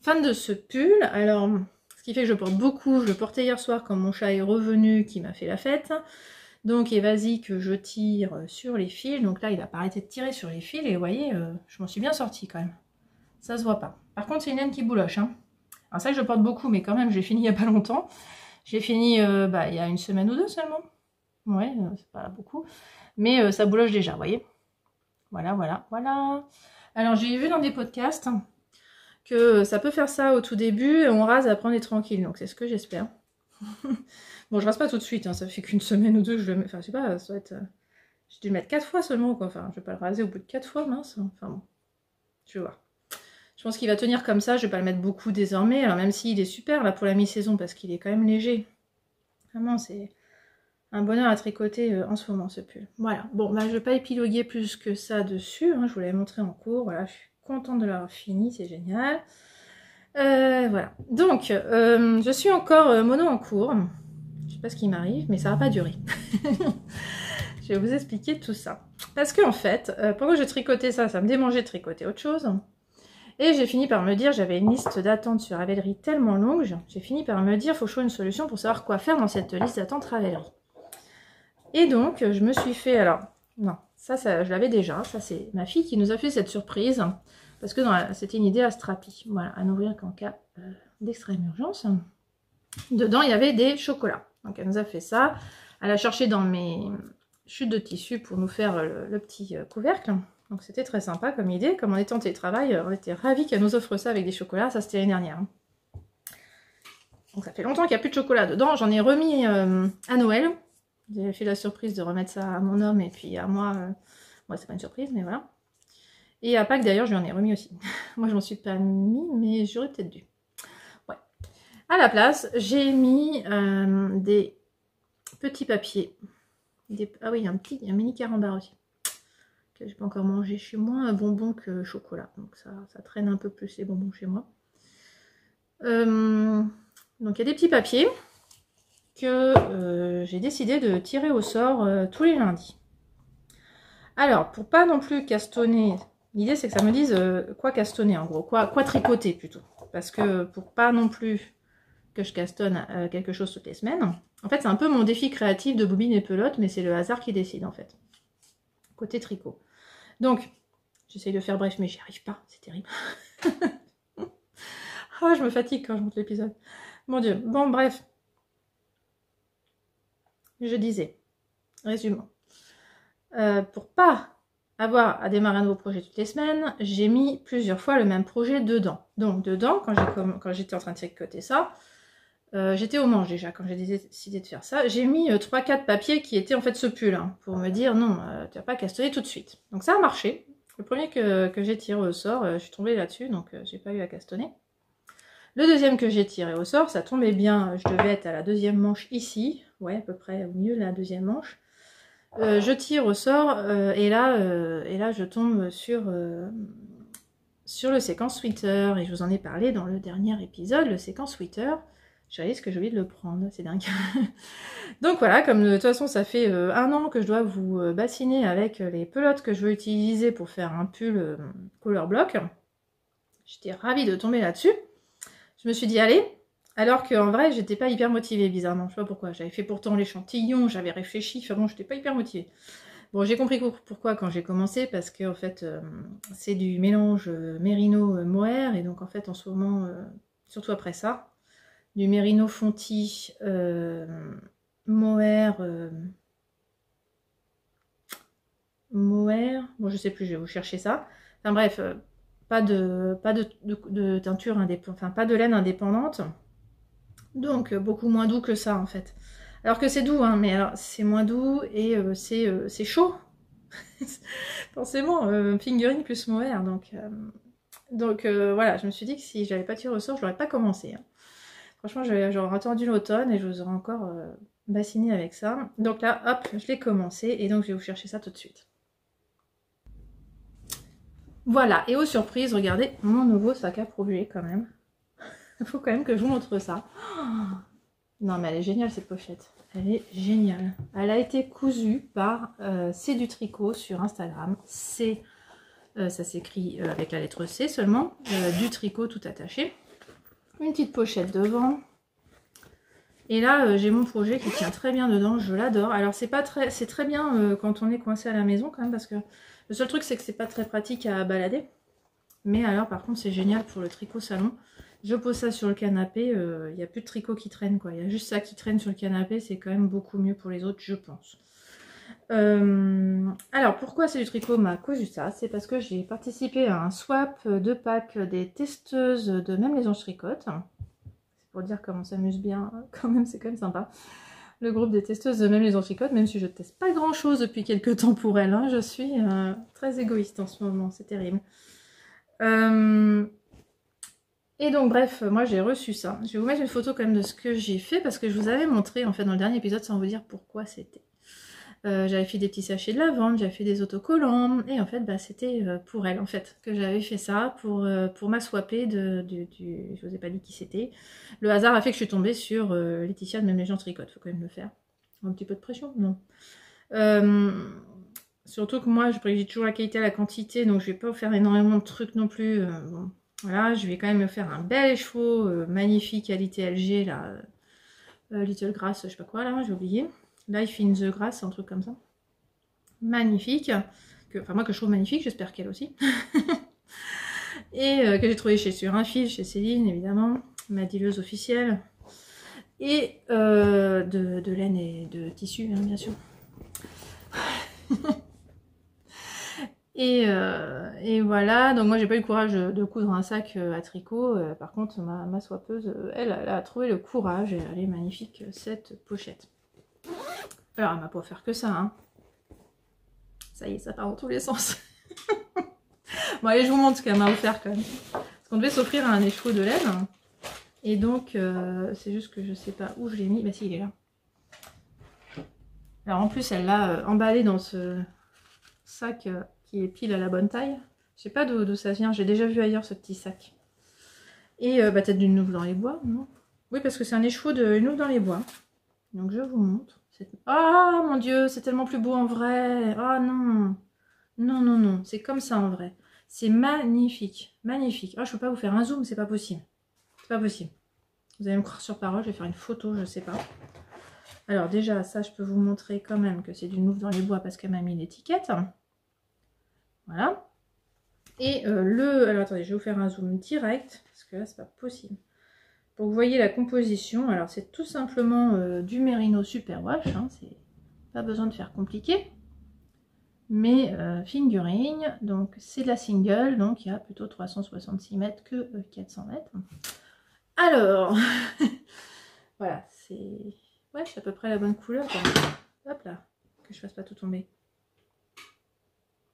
fan de ce pull. Alors, ce qui fait que je porte beaucoup. Je le portais hier soir quand mon chat est revenu, qui m'a fait la fête. Donc, et vas-y que je tire sur les fils. Donc là, il a pas arrêté de tirer sur les fils. Et vous voyez, je m'en suis bien sortie quand même. Ça se voit pas. Par contre, c'est une laine qui bouloche. Hein. Alors ça, je porte beaucoup, mais quand même, j'ai fini il y a pas longtemps. J'ai fini il y a une semaine ou deux seulement. Ouais, c'est pas beaucoup. Mais ça bouloche déjà, vous voyez. Voilà, voilà, voilà. Alors, j'ai vu dans des podcasts que ça peut faire ça au tout début. Et on rase, après on est tranquille. Donc, c'est ce que j'espère. Bon, je rase pas tout de suite, hein, ça fait qu'une semaine ou deux que je le mets. Enfin, je sais pas, ça va être. J'ai dû le mettre 4 fois seulement, quoi. Enfin, je vais pas le raser au bout de 4 fois, mince. Enfin bon, je vais voir. Je pense qu'il va tenir comme ça, je vais pas le mettre beaucoup désormais. Alors, même s'il est super là pour la mi-saison, parce qu'il est quand même léger. Vraiment, c'est un bonheur à tricoter en ce moment, ce pull. Voilà, bon, bah, je vais pas épiloguer plus que ça dessus. Hein, je vous l'avais montré en cours. Voilà, je suis contente de l'avoir fini, c'est génial. Voilà, donc, je suis encore mono en cours. Je sais pas ce qui m'arrive, mais ça va pas durer. Je vais vous expliquer tout ça. Parce que en fait, pendant que je tricotais ça, ça me démangeait de tricoter autre chose. Et j'ai fini par me dire, j'avais une liste d'attente sur Ravelry tellement longue, j'ai fini par me dire, faut que je trouve une solution pour savoir quoi faire dans cette liste d'attente Ravelry. Et donc, je me suis fait, alors, non, ça je l'avais déjà, ça c'est ma fille qui nous a fait cette surprise, parce que c'était une idée à Strapi, voilà, à n'ouvrir qu'en cas d'extrême urgence. Dedans, il y avait des chocolats. Donc, elle nous a fait ça. Elle a cherché dans mes chutes de tissu pour nous faire le petit couvercle. Donc, c'était très sympa comme idée. Comme on était en télétravail, on était ravis qu'elle nous offre ça avec des chocolats. Ça, c'était l'année dernière. Donc, ça fait longtemps qu'il n'y a plus de chocolat dedans. J'en ai remis à Noël. J'ai fait la surprise de remettre ça à mon homme et puis à moi. Moi, c'est pas une surprise, mais voilà. Et à Pâques, d'ailleurs, je lui en ai remis aussi. Moi, je m'en suis pas mis, mais j'aurais peut-être dû. À la place, j'ai mis des petits papiers. Ah oui, il y a un mini carambar aussi. Que j'ai pas encore mangé. Je suis moins bonbon que chocolat. Donc ça traîne un peu plus les bonbons chez moi. Donc il y a des petits papiers que j'ai décidé de tirer au sort tous les lundis. Alors, pour pas non plus castonner, l'idée c'est que ça me dise quoi castonner en gros, quoi tricoter plutôt. Parce que pour pas non plus que je castonne quelque chose toutes les semaines. En fait, c'est un peu mon défi créatif de bobine et pelote, mais c'est le hasard qui décide, en fait. Côté tricot. Donc, j'essaye de faire bref, mais j'y arrive pas. C'est terrible. Ah, je me fatigue quand je monte l'épisode. Mon Dieu. Bon, bref. Je disais, résumons. Pour pas avoir à démarrer un nouveau projet toutes les semaines, j'ai mis plusieurs fois le même projet dedans. Donc, dedans, quand j'étais en train de tricoter ça, j'étais au manche déjà quand j'ai décidé de faire ça. J'ai mis 3-4 papiers qui étaient en fait ce pull, hein, pour me dire non, tu vas pas castonner tout de suite. Donc ça a marché. Le premier que j'ai tiré au sort, je suis tombée là-dessus, donc j'ai pas eu à castonner. Le deuxième que j'ai tiré au sort, ça tombait bien, je devais être à la deuxième manche ici, ouais à peu près au milieu de la deuxième manche. Je tire au sort et là je tombe sur le séquence sweater, et je vous en ai parlé dans le dernier épisode, le séquence sweater. Je réalise que j'ai oublié de le prendre, c'est dingue. Donc voilà, comme de toute façon ça fait 1 an que je dois vous bassiner avec les pelotes que je veux utiliser pour faire un pull color block. J'étais ravie de tomber là-dessus. Je me suis dit, allez, Alors qu'en vrai, j'étais pas hyper motivée, bizarrement. Je sais pas pourquoi. J'avais fait pourtant l'échantillon, j'avais réfléchi. Enfin bon, j'étais pas hyper motivée. Bon, j'ai compris pourquoi quand j'ai commencé, parce que en fait, c'est du mélange Mérino-Mohair. Et donc, en fait, en ce moment, surtout après ça, du Mérino Fonti Mohair. Mohair. Bon, je sais plus, je vais vous chercher ça. Enfin bref, pas de teinture indépendante, enfin pas de laine indépendante. Donc beaucoup moins doux que ça en fait. Alors que c'est doux, hein, mais alors c'est moins doux et c'est chaud. Forcément, fingering plus mohair. Donc voilà, je me suis dit que si j'avais pas tiré au sort, je l'aurais pas commencé. Hein. Franchement, j'aurais attendu l'automne et je vous aurais encore bassiné avec ça. Donc là, hop, je l'ai commencé et donc je vais vous chercher ça tout de suite. Voilà, et aux surprises, regardez mon nouveau sac à projet quand même. Il faut quand même que je vous montre ça. Oh, non mais elle est géniale cette pochette. Elle est géniale. Elle a été cousue par C'est du tricot sur Instagram. C'est, ça s'écrit avec la lettre C seulement. Du tricot tout attaché. Une petite pochette devant. Et là, j'ai mon projet qui tient très bien dedans. Je l'adore. Alors c'est très bien quand on est coincé à la maison quand même parce que le seul truc c'est que c'est pas très pratique à balader. Mais alors par contre c'est génial pour le tricot salon. Je pose ça sur le canapé, il n'y a plus de tricot qui traîne quoi. Il y a juste ça qui traîne sur le canapé, c'est quand même beaucoup mieux pour les autres je pense. Alors pourquoi c'est du tricot m'a cousu ça? C'est parce que j'ai participé à un swap de pack des testeuses de Même les Anges Tricotent. C'est pour dire comment on s'amuse bien, quand même c'est quand même sympa. Le groupe des testeuses de Même les Anges Tricotent, même si je ne teste pas grand chose depuis quelques temps pour elles, hein, je suis très égoïste en ce moment, c'est terrible. Et donc bref, moi j'ai reçu ça. Je vais vous mettre une photo quand même de ce que j'ai fait parce que je vous avais montré en fait dans le dernier épisode sans vous dire pourquoi c'était. J'avais fait des petits sachets de lavande, j'avais fait des autocollants et en fait bah, c'était pour elle en fait que j'avais fait ça pour m'aswapper je vous ai pas dit qui c'était. Le hasard a fait que je suis tombée sur Laetitia de Même les gens tricotent, faut quand même le faire. Un petit peu de pression, non. Surtout que moi je privilégie toujours la qualité à la quantité donc je vais pas vous faire énormément de trucs non plus. Bon. Voilà, je vais quand même me faire un bel écheveau magnifique qualité LG là. Little Grass, je sais pas quoi là, j'ai oublié. Life in the Grass, un truc comme ça. Magnifique. Enfin moi que je trouve magnifique, j'espère qu'elle aussi. Et que j'ai trouvé sur un fil, chez Céline évidemment. Ma dealeuse officielle. Et de laine et de tissu hein, bien sûr. Et voilà, donc moi j'ai pas eu le courage de coudre un sac à tricot, par contre ma swappeuse, elle a trouvé le courage et elle est magnifique cette pochette. Alors elle m'a pas offert que ça, hein. Ça y est, ça part dans tous les sens. Bon allez, je vous montre ce qu'elle m'a offert quand même. Parce qu'on devait s'offrir un écheveau de laine, et donc c'est juste que je sais pas où je l'ai mis, bah si il est là. Alors en plus elle l'a emballé dans ce sac qui est pile à la bonne taille. Je sais pas d'où ça vient, j'ai déjà vu ailleurs ce petit sac. Et bah, peut-être d'une nouve dans les bois, non? Oui, parce que c'est un écheveau de Nouve dans les bois. Donc je vous montre. Ah mon dieu, c'est tellement plus beau en vrai. Ah non. Non, non, non, c'est comme ça en vrai. C'est magnifique, magnifique. Ah, je peux pas vous faire un zoom, c'est pas possible. C'est pas possible. Vous allez me croire sur parole, je vais faire une photo, je sais pas. Alors déjà, ça, je peux vous montrer quand même que c'est du Nouve dans les bois parce qu'elle m'a mis l'étiquette. Voilà. Et alors attendez, je vais vous faire un zoom direct, parce que là, c'est pas possible. Pour que vous voyez la composition, alors c'est tout simplement du Mérino Superwash, hein, c'est pas besoin de faire compliqué. Mais fingering, donc c'est de la single, donc il y a plutôt 366 mètres que 400 mètres. Alors, voilà, c'est... Ouais, c'est à peu près la bonne couleur. Hop là, que je fasse pas tout tomber.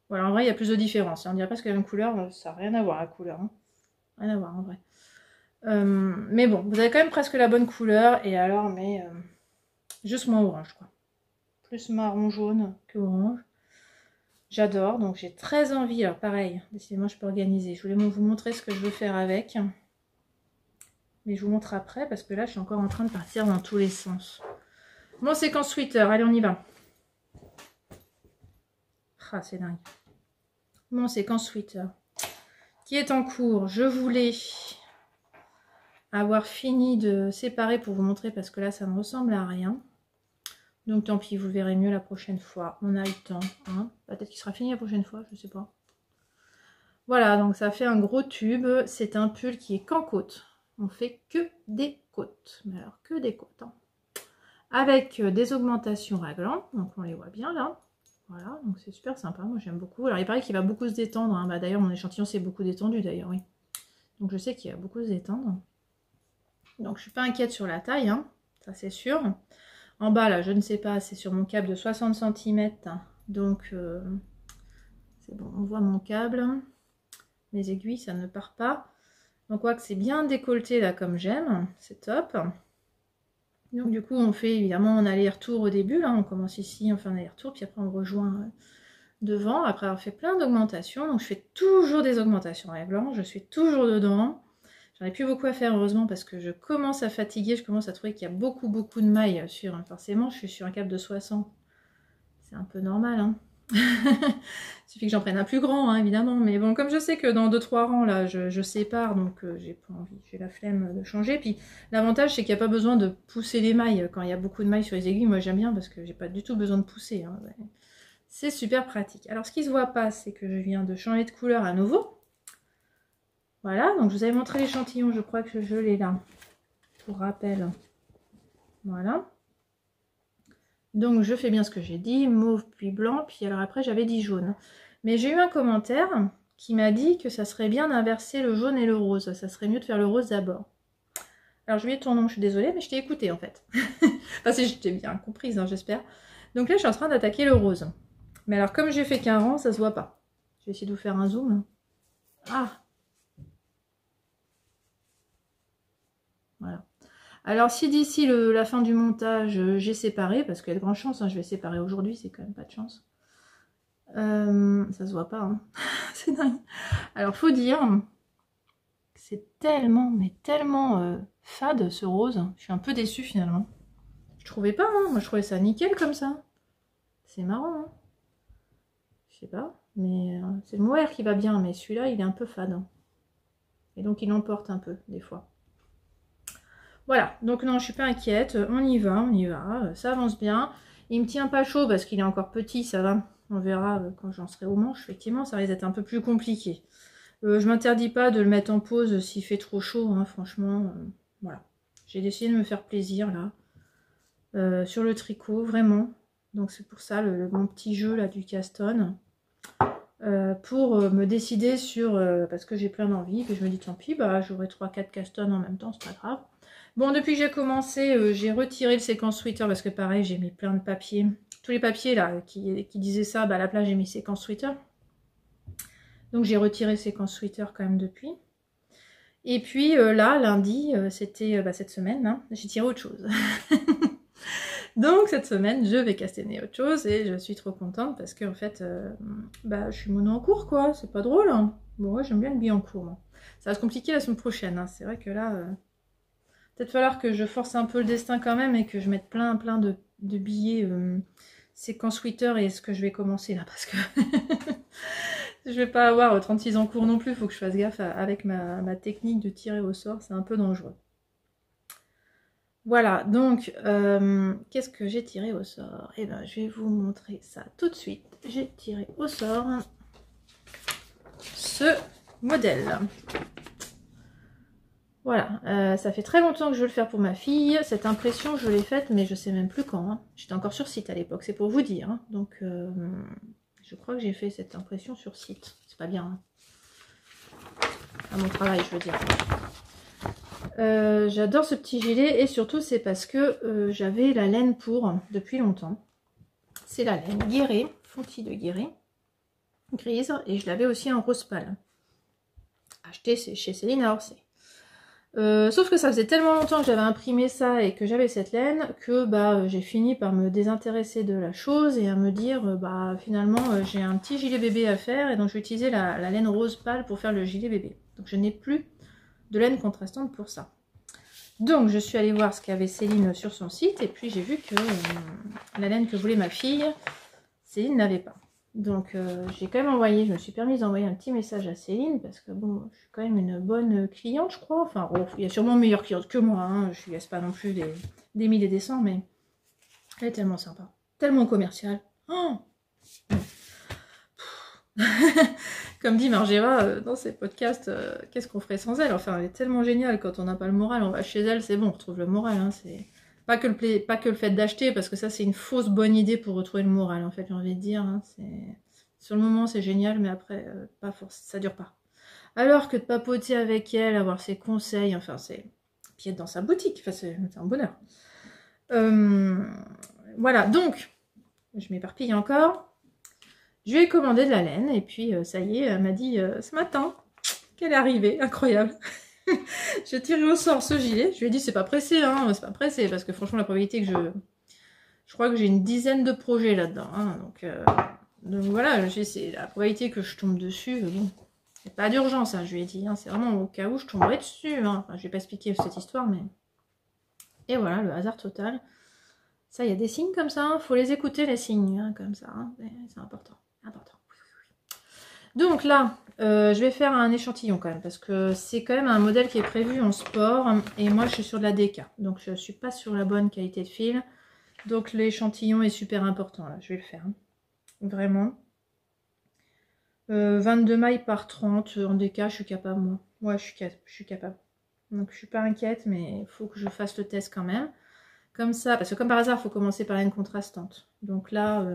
Voilà, en vrai, il y a plus de différence. On dirait presque la même couleur, ça n'a rien à voir la couleur. Hein. Rien à voir en vrai. Mais bon, vous avez quand même presque la bonne couleur. Et alors, mais juste moins orange, quoi. Plus marron jaune que orange. J'adore, donc j'ai très envie. Alors pareil, décidément, je peux organiser. Je voulais vous montrer ce que je veux faire avec. Mais je vous montre après, parce que là, je suis encore en train de partir dans tous les sens. Mon séquence sweater, allez, on y va. Ah, c'est dingue. Mon séquence sweater qui est en cours. Je voulais avoir fini de séparer pour vous montrer parce que là ça ne ressemble à rien. Donc tant pis, vous le verrez mieux la prochaine fois. On a le temps. Hein. Peut-être qu'il sera fini la prochaine fois, je sais pas. Voilà, donc ça fait un gros tube. C'est un pull qui est qu'en côte. On fait que des côtes. Mais alors que des côtes. Hein. Avec des augmentations raglantes. Donc on les voit bien là. Voilà, donc c'est super sympa. Moi j'aime beaucoup. Alors il paraît qu'il va beaucoup se détendre. Hein. Bah, d'ailleurs mon échantillon s'est beaucoup détendu d'ailleurs, oui. Donc je sais qu'il va beaucoup se détendre. Donc je suis pas inquiète sur la taille. Hein. Ça c'est sûr. En bas là, je ne sais pas. C'est sur mon câble de 60 cm. Donc c'est bon, on voit mon câble. Mes aiguilles, ça ne part pas. Donc on voit que c'est bien décolleté là comme j'aime, c'est top. Donc du coup on fait évidemment un aller-retour au début, là on commence ici, on fait un aller-retour, puis après on rejoint devant, après avoir fait plein d'augmentations. Donc je fais toujours des augmentations raglantes, je suis toujours dedans. J'en ai plus beaucoup à faire heureusement parce que je commence à fatiguer, je commence à trouver qu'il y a beaucoup de mailles sur, forcément je suis sur un câble de 60. C'est un peu normal hein. Il suffit que j'en prenne un plus grand, hein, évidemment. Mais bon, comme je sais que dans 2-3 rangs, là, je sépare, donc j'ai pas envie, j'ai la flemme de changer. Puis l'avantage, c'est qu'il n'y a pas besoin de pousser les mailles. Quand il y a beaucoup de mailles sur les aiguilles, moi j'aime bien parce que j'ai pas du tout besoin de pousser. Hein. C'est super pratique. Alors, ce qui se voit pas, c'est que je viens de changer de couleur à nouveau. Voilà, donc je vous avais montré l'échantillon, je crois que je l'ai là. Pour rappel. Voilà. Donc je fais bien ce que j'ai dit, mauve puis blanc, puis alors après j'avais dit jaune. Mais j'ai eu un commentaire qui m'a dit que ça serait bien d'inverser le jaune et le rose, ça serait mieux de faire le rose d'abord. Alors je lui ai dit ton nom, je suis désolée, mais je t'ai écouté en fait. Enfin si je t'ai bien comprise, hein, j'espère. Donc là je suis en train d'attaquer le rose. Mais alors comme j'ai fait qu'un rang, ça se voit pas. Je vais essayer de vous faire un zoom. Ah! Voilà. Alors si d'ici la fin du montage j'ai séparé, parce qu'il y a de grandes chances, hein, je vais séparer aujourd'hui, c'est quand même pas de chance. Ça se voit pas, hein. C'est dingue. Alors faut dire que c'est tellement, mais tellement fade ce rose. Je suis un peu déçue finalement. Je trouvais pas, hein. Moi je trouvais ça nickel comme ça. C'est marrant, hein. Je sais pas, mais c'est le mohair qui va bien, mais celui-là il est un peu fade. Hein. Et donc il emporte un peu des fois. Voilà, donc non, je suis pas inquiète, on y va, ça avance bien. Il me tient pas chaud parce qu'il est encore petit, ça va. On verra quand j'en serai au manche, effectivement, ça risque d'être un peu plus compliqué. Je m'interdis pas de le mettre en pause s'il fait trop chaud, hein, franchement. Voilà, j'ai décidé de me faire plaisir là, sur le tricot, vraiment. Donc c'est pour ça mon petit jeu là du Caston. Pour me décider sur, parce que j'ai plein d'envie, que je me dis tant pis, bah j'aurai 3-4 Caston en même temps, c'est pas grave. Bon, depuis que j'ai commencé, j'ai retiré le séquence sweater parce que pareil, j'ai mis plein de papiers. Tous les papiers là qui disaient ça, bah à la place j'ai mis séquence sweater. Donc j'ai retiré séquence sweater quand même depuis. Et puis là, lundi, c'était cette semaine, hein, j'ai tiré autre chose. Donc cette semaine, je vais castaner autre chose et je suis trop contente parce que en fait, je suis mono en cours quoi, c'est pas drôle. Hein. Bon, ouais, j'aime bien le billet en cours. Moi. Ça va se compliquer la semaine prochaine, hein. C'est vrai que là... peut-être falloir que je force un peu le destin quand même et que je mette plein de billets séquence Twitter et ce que je vais commencer là parce que je vais pas avoir 36 en cours non plus, il faut que je fasse gaffe avec ma technique de tirer au sort, c'est un peu dangereux. Voilà, donc qu'est-ce que j'ai tiré au sort? Eh ben je vais vous montrer ça tout de suite. J'ai tiré au sort ce modèle. Voilà, ça fait très longtemps que je veux le faire pour ma fille. Cette impression, je l'ai faite, mais je sais même plus quand. Hein. J'étais encore sur site à l'époque, c'est pour vous dire. Hein. Donc, je crois que j'ai fait cette impression sur site. C'est pas bien. Hein. À mon travail, je veux dire. J'adore ce petit gilet et surtout, c'est parce que j'avais la laine pour depuis longtemps. C'est la laine Guéret, Fontis de Guéret, grise, et je l'avais aussi en rose pâle. Acheté chez Céline à Orsay. Sauf que ça faisait tellement longtemps que j'avais imprimé ça et que j'avais cette laine que j'ai fini par me désintéresser de la chose et à me dire finalement j'ai un petit gilet bébé à faire et donc je vais utiliser la laine rose pâle pour faire le gilet bébé. Donc je n'ai plus de laine contrastante pour ça. Donc je suis allée voir ce qu'avait Céline sur son site et puis j'ai vu que la laine que voulait ma fille, Céline n'avait pas. Donc j'ai quand même envoyé, je me suis permise d'envoyer un petit message à Céline parce que bon, je suis quand même une bonne cliente, je crois. Enfin, oh, il y a sûrement meilleure cliente que moi, hein. Je lui laisse pas non plus des milliers et des cents, mais elle est tellement sympa, tellement commerciale. Oh Comme dit Margera dans ses podcasts, qu'est-ce qu'on ferait sans elle? Enfin, elle est tellement géniale, quand on n'a pas le moral, on va chez elle, c'est bon, on retrouve le moral. Hein, c'est pas que le fait d'acheter, parce que ça c'est une fausse bonne idée pour retrouver le moral, en fait, j'ai envie de dire. Hein, sur le moment c'est génial, mais après, pas ça dure pas. Alors que de papoter avec elle, avoir ses conseils, enfin c'est... Puis être dans sa boutique, enfin, c'est un bonheur. Voilà, donc, je m'éparpille encore. Je lui ai commandé de la laine, et puis ça y est, elle m'a dit ce matin qu'elle est arrivée, incroyable. J'ai tiré au sort ce gilet, je lui ai dit c'est pas pressé, hein, c'est pas pressé, parce que franchement la probabilité que je crois que j'ai une dizaine de projets là-dedans, hein, donc voilà, c'est la probabilité que je tombe dessus, bon, c'est pas d'urgence, hein, je lui ai dit, hein, c'est vraiment au cas où je tomberais dessus, hein. Enfin, je vais pas expliquer cette histoire, mais... Et voilà, le hasard total. Ça, il y a des signes comme ça, hein, faut les écouter les signes, hein, comme ça, hein, c'est important. Donc là, je vais faire un échantillon quand même, parce que c'est quand même un modèle qui est prévu en sport, et moi je suis sur de la DK, donc je ne suis pas sur la bonne qualité de fil, donc l'échantillon est super important, là, je vais le faire, hein. Vraiment. 22 mailles par 30, en DK, je suis capable, moi. Ouais, je suis capable. Donc je suis pas inquiète, mais il faut que je fasse le test quand même. Comme ça, parce que comme par hasard, il faut commencer par la laine contrastante. Donc là...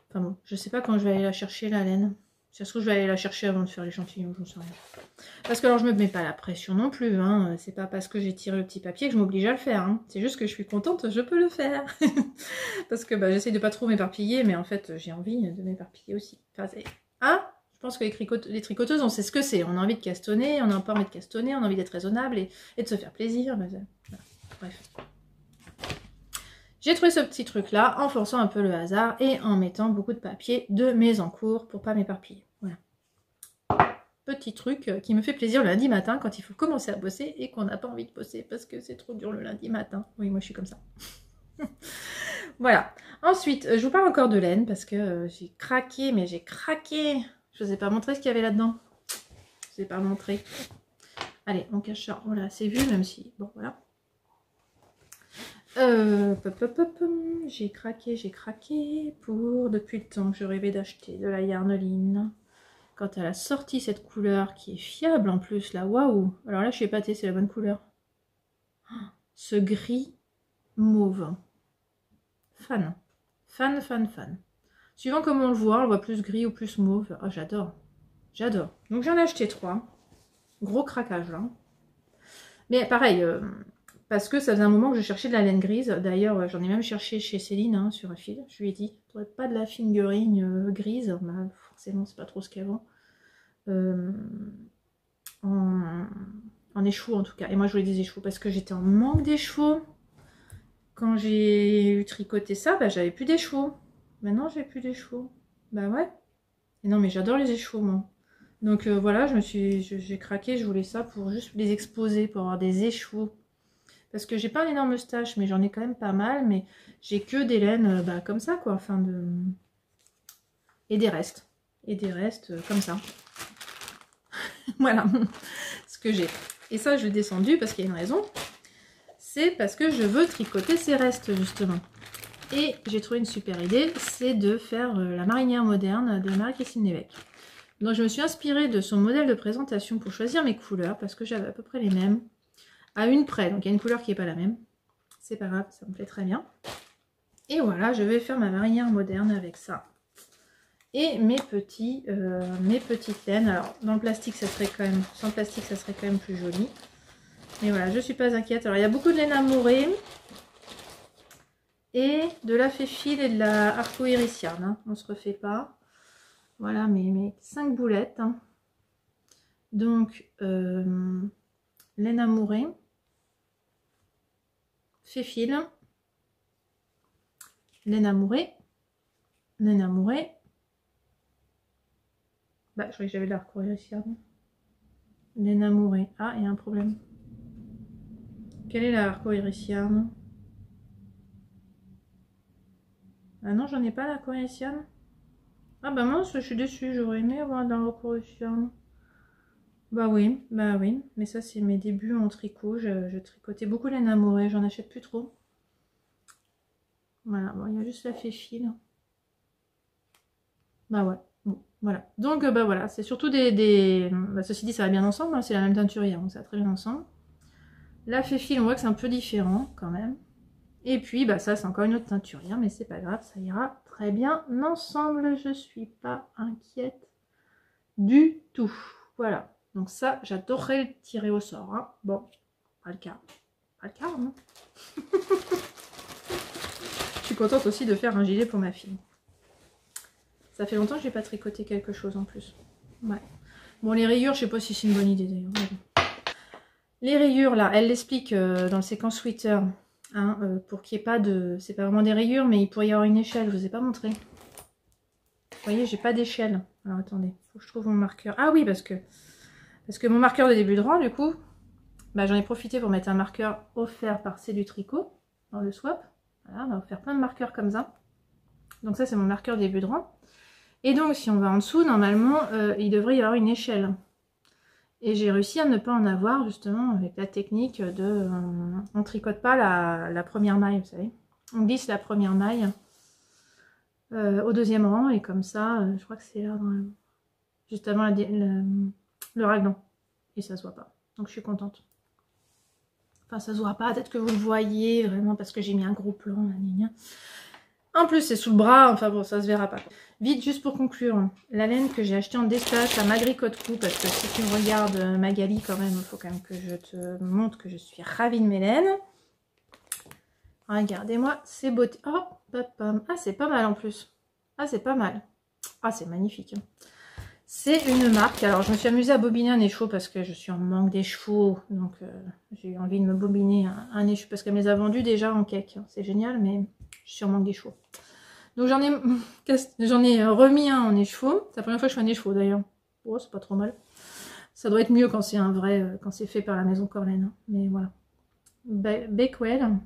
Enfin bon, je sais pas quand je vais aller la chercher, la laine. Si ça se trouve, je vais aller la chercher avant de faire l'échantillon, j'en sais rien. Parce que alors, je me mets pas la pression non plus, hein. C'est pas parce que j'ai tiré le petit papier que je m'oblige à le faire, hein. C'est juste que je suis contente, je peux le faire. Parce que bah, j'essaie de pas trop m'éparpiller, mais en fait, j'ai envie de m'éparpiller aussi. Enfin, c'est... Hein? Je pense que les tricoteuses, on sait ce que c'est. On a envie de castonner, on n'a pas envie de castonner, on a envie d'être raisonnable et de se faire plaisir. Bah, voilà. Bref. J'ai trouvé ce petit truc là en forçant un peu le hasard et en mettant beaucoup de papier de mes encours pour pas m'éparpiller. Voilà. Petit truc qui me fait plaisir le lundi matin quand il faut commencer à bosser et qu'on n'a pas envie de bosser parce que c'est trop dur le lundi matin. Oui, moi je suis comme ça. Voilà. Ensuite, je vous parle encore de laine parce que j'ai craqué, mais j'ai craqué. Je ne vous ai pas montré ce qu'il y avait là-dedans. Je ne vous ai pas montré. Allez, on cache ça. Voilà, c'est vu même si... Bon, voilà. J'ai craqué pour depuis le temps que je rêvais d'acheter de la Yarneline. Quand elle a sorti cette couleur qui est fiable en plus là, waouh! Alors là je suis épatée, c'est la bonne couleur. Ce gris mauve. Fan. Fan. Suivant comment on le voit plus gris ou plus mauve. Oh j'adore. J'adore. Donc j'en ai acheté 3. Gros craquage là. Mais pareil, parce que ça faisait un moment que je cherchais de la laine grise. D'ailleurs, j'en ai même cherché chez Céline hein, sur un fil. Je lui ai dit, tu n'aurais pas de la fingering grise. Bah, forcément, c'est pas trop ce qu'elle vend. En échevaux en tout cas. Et moi, je voulais des échevaux parce que j'étais en manque d'échevaux. Quand j'ai eu tricoté ça, bah, j'avais plus d'échevaux. Maintenant, j'ai plus d'échevaux. Bah ouais. Et non, mais j'adore les échevaux, moi. Donc voilà, j'ai craqué, je voulais ça pour juste les exposer, pour avoir des échevaux. Parce que j'ai pas un énorme stash, mais j'en ai quand même pas mal. Mais j'ai que des laines bah, comme ça, quoi. Enfin, et des restes. Et des restes comme ça. Voilà ce que j'ai. Et ça, je l'ai descendu parce qu'il y a une raison. C'est parce que je veux tricoter ces restes, justement. Et j'ai trouvé une super idée, c'est de faire la marinière moderne de Marie-Christine Lévesque. Donc je me suis inspirée de son modèle de présentation pour choisir mes couleurs, parce que j'avais à peu près les mêmes. À une près, donc il y a une couleur qui n'est pas la même. C'est pas grave, ça me plaît très bien. Et voilà, je vais faire ma marinière moderne avec ça. Et mes petites laines. Alors dans le plastique, ça serait quand même, sans plastique, ça serait quand même plus joli. Mais voilà, je suis pas inquiète. Alors il y a beaucoup de laine amourée. Et de la féfile et de la arco-irisiane. Hein. On se refait pas. Voilà mes 5 boulettes. Hein. Donc, laine amourée. Féfile. Laine amourée. Laine amourée. Bah, je croyais que j'avais de l'arco-irisiane. Laine amourée. Ah, il y a un problème. Quelle est la arco-irisiane? Ah non, j'en ai pas l'arco-irisiane. Ah bah mince, je suis déçue, j'aurais aimé avoir dans le corruption. Bah oui, mais ça c'est mes débuts en tricot, je tricotais beaucoup laine amourée, j'en achète plus trop. Voilà, bon, il y a juste la fée fil. Bah ouais, bon, voilà. Donc bah voilà, c'est surtout bah, ceci dit, ça va bien ensemble, hein, c'est la même teinturière, donc ça va très bien ensemble. La fée fil, on voit que c'est un peu différent quand même. Et puis bah ça c'est encore une autre teinturière, mais c'est pas grave, ça ira très bien ensemble, je suis pas inquiète du tout. Voilà, donc ça j'adorerais le tirer au sort, hein. Bon, pas le cas. Pas le cas, hein. Je suis contente aussi de faire un gilet pour ma fille. Ça fait longtemps que j'ai pas tricoté quelque chose en plus. Ouais. Bon, les rayures, je sais pas si c'est une bonne idée d'ailleurs. Les rayures, là, elle l'explique dans le séquence Twitter. Hein, pour qu'il n'y ait pas de... C'est pas vraiment des rayures, mais il pourrait y avoir une échelle. Je vous ai pas montré. Vous voyez, j'ai pas d'échelle. Alors, attendez. Faut que je trouve mon marqueur. Ah oui, parce que mon marqueur de début de rang, du coup, bah, j'en ai profité pour mettre un marqueur offert par C'est du Tricot dans le swap. Voilà, on va faire plein de marqueurs comme ça. Donc ça, c'est mon marqueur début de rang. Et donc, si on va en dessous, normalement, il devrait y avoir une échelle. Et j'ai réussi à ne pas en avoir, justement, avec la technique de... on tricote pas la première maille, vous savez. On glisse la première maille au deuxième rang, et comme ça, je crois que c'est là, juste avant le raglan. Et ça se voit pas. Donc, je suis contente. Enfin, ça se voit pas, peut-être que vous le voyez, vraiment, parce que j'ai mis un gros plan, la ligne. En plus, c'est sous le bras, enfin bon, ça se verra pas. Vite, juste pour conclure, la laine que j'ai achetée en détache à Magricotte-Cou, parce que si tu regardes Magali, quand même, il faut quand même que je te montre que je suis ravie de mes laines. Regardez-moi ces beautés. Oh, pam. Ah, c'est pas mal en plus. Ah, c'est pas mal. Ah, c'est magnifique. C'est une marque. Alors, je me suis amusée à bobiner un écheveau parce que je suis en manque d'écheveau. Donc, j'ai eu envie de me bobiner un écheveau parce qu'elle me les a vendus déjà en cake. C'est génial, mais je suis en manque d'écheveau. Donc j'en ai remis un en écheveau. C'est la première fois que je fais un écheveau d'ailleurs. Oh, c'est pas trop mal. Ça doit être mieux quand c'est un vrai, quand c'est fait par la maison Corlaine. Mais voilà. Bakewell.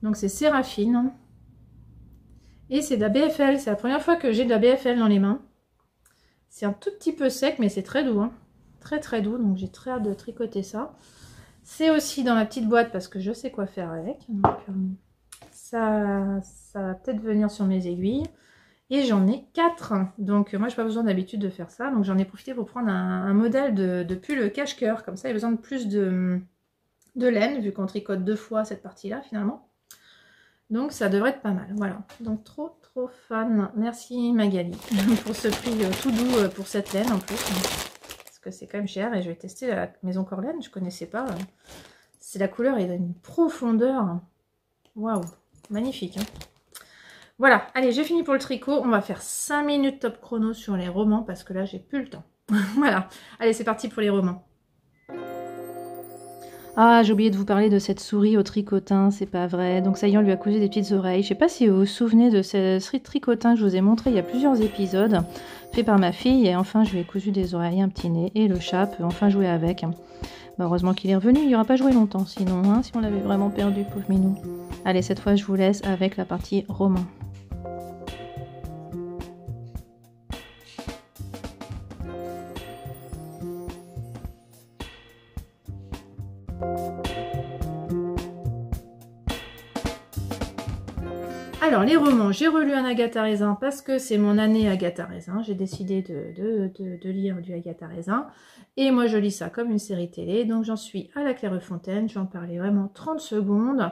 Donc c'est Séraphine. Et c'est de la BFL. C'est la première fois que j'ai de la BFL dans les mains. C'est un tout petit peu sec, mais c'est très doux. Hein. Très très doux. Donc j'ai très hâte de tricoter ça. C'est aussi dans ma petite boîte parce que je sais quoi faire avec. Donc ça va peut-être venir sur mes aiguilles. Et j'en ai 4. Donc moi, j'ai pas besoin d'habitude de faire ça. Donc j'en ai profité pour prendre un modèle de pull cache-cœur. Comme ça, il y a besoin de plus de laine, vu qu'on tricote 2 fois cette partie-là, finalement. Donc ça devrait être pas mal. Voilà. Donc trop fan. Merci Magali pour ce prix tout doux pour cette laine en plus. Parce que c'est quand même cher. Et je vais tester la maison Corlaine. Je connaissais pas. C'est la couleur et d'une profondeur. Waouh. Magnifique. Hein. Voilà, allez, j'ai fini pour le tricot. On va faire 5 minutes top chrono sur les romans parce que là, j'ai plus le temps. Voilà, allez, c'est parti pour les romans. Ah, j'ai oublié de vous parler de cette souris au tricotin, c'est pas vrai. Donc ça y est, on lui a cousu des petites oreilles. Je sais pas si vous vous souvenez de ce tricotin que je vous ai montré il y a plusieurs épisodes, fait par ma fille. Et enfin, je lui ai cousu des oreilles, un petit nez et le chat peut enfin jouer avec. Bah, heureusement qu'il est revenu, il n'aura pas joué longtemps sinon, hein, si on l'avait vraiment perdu, pauvre minou. Allez, cette fois, je vous laisse avec la partie roman. Alors, les romans, j'ai relu un Agatha Raisin parce que c'est mon année Agatha Raisin. J'ai décidé de lire du Agatha Raisin. Et moi, je lis ça comme une série télé. Donc, j'en suis à la Clairefontaine. Je vais en parler vraiment 30 secondes.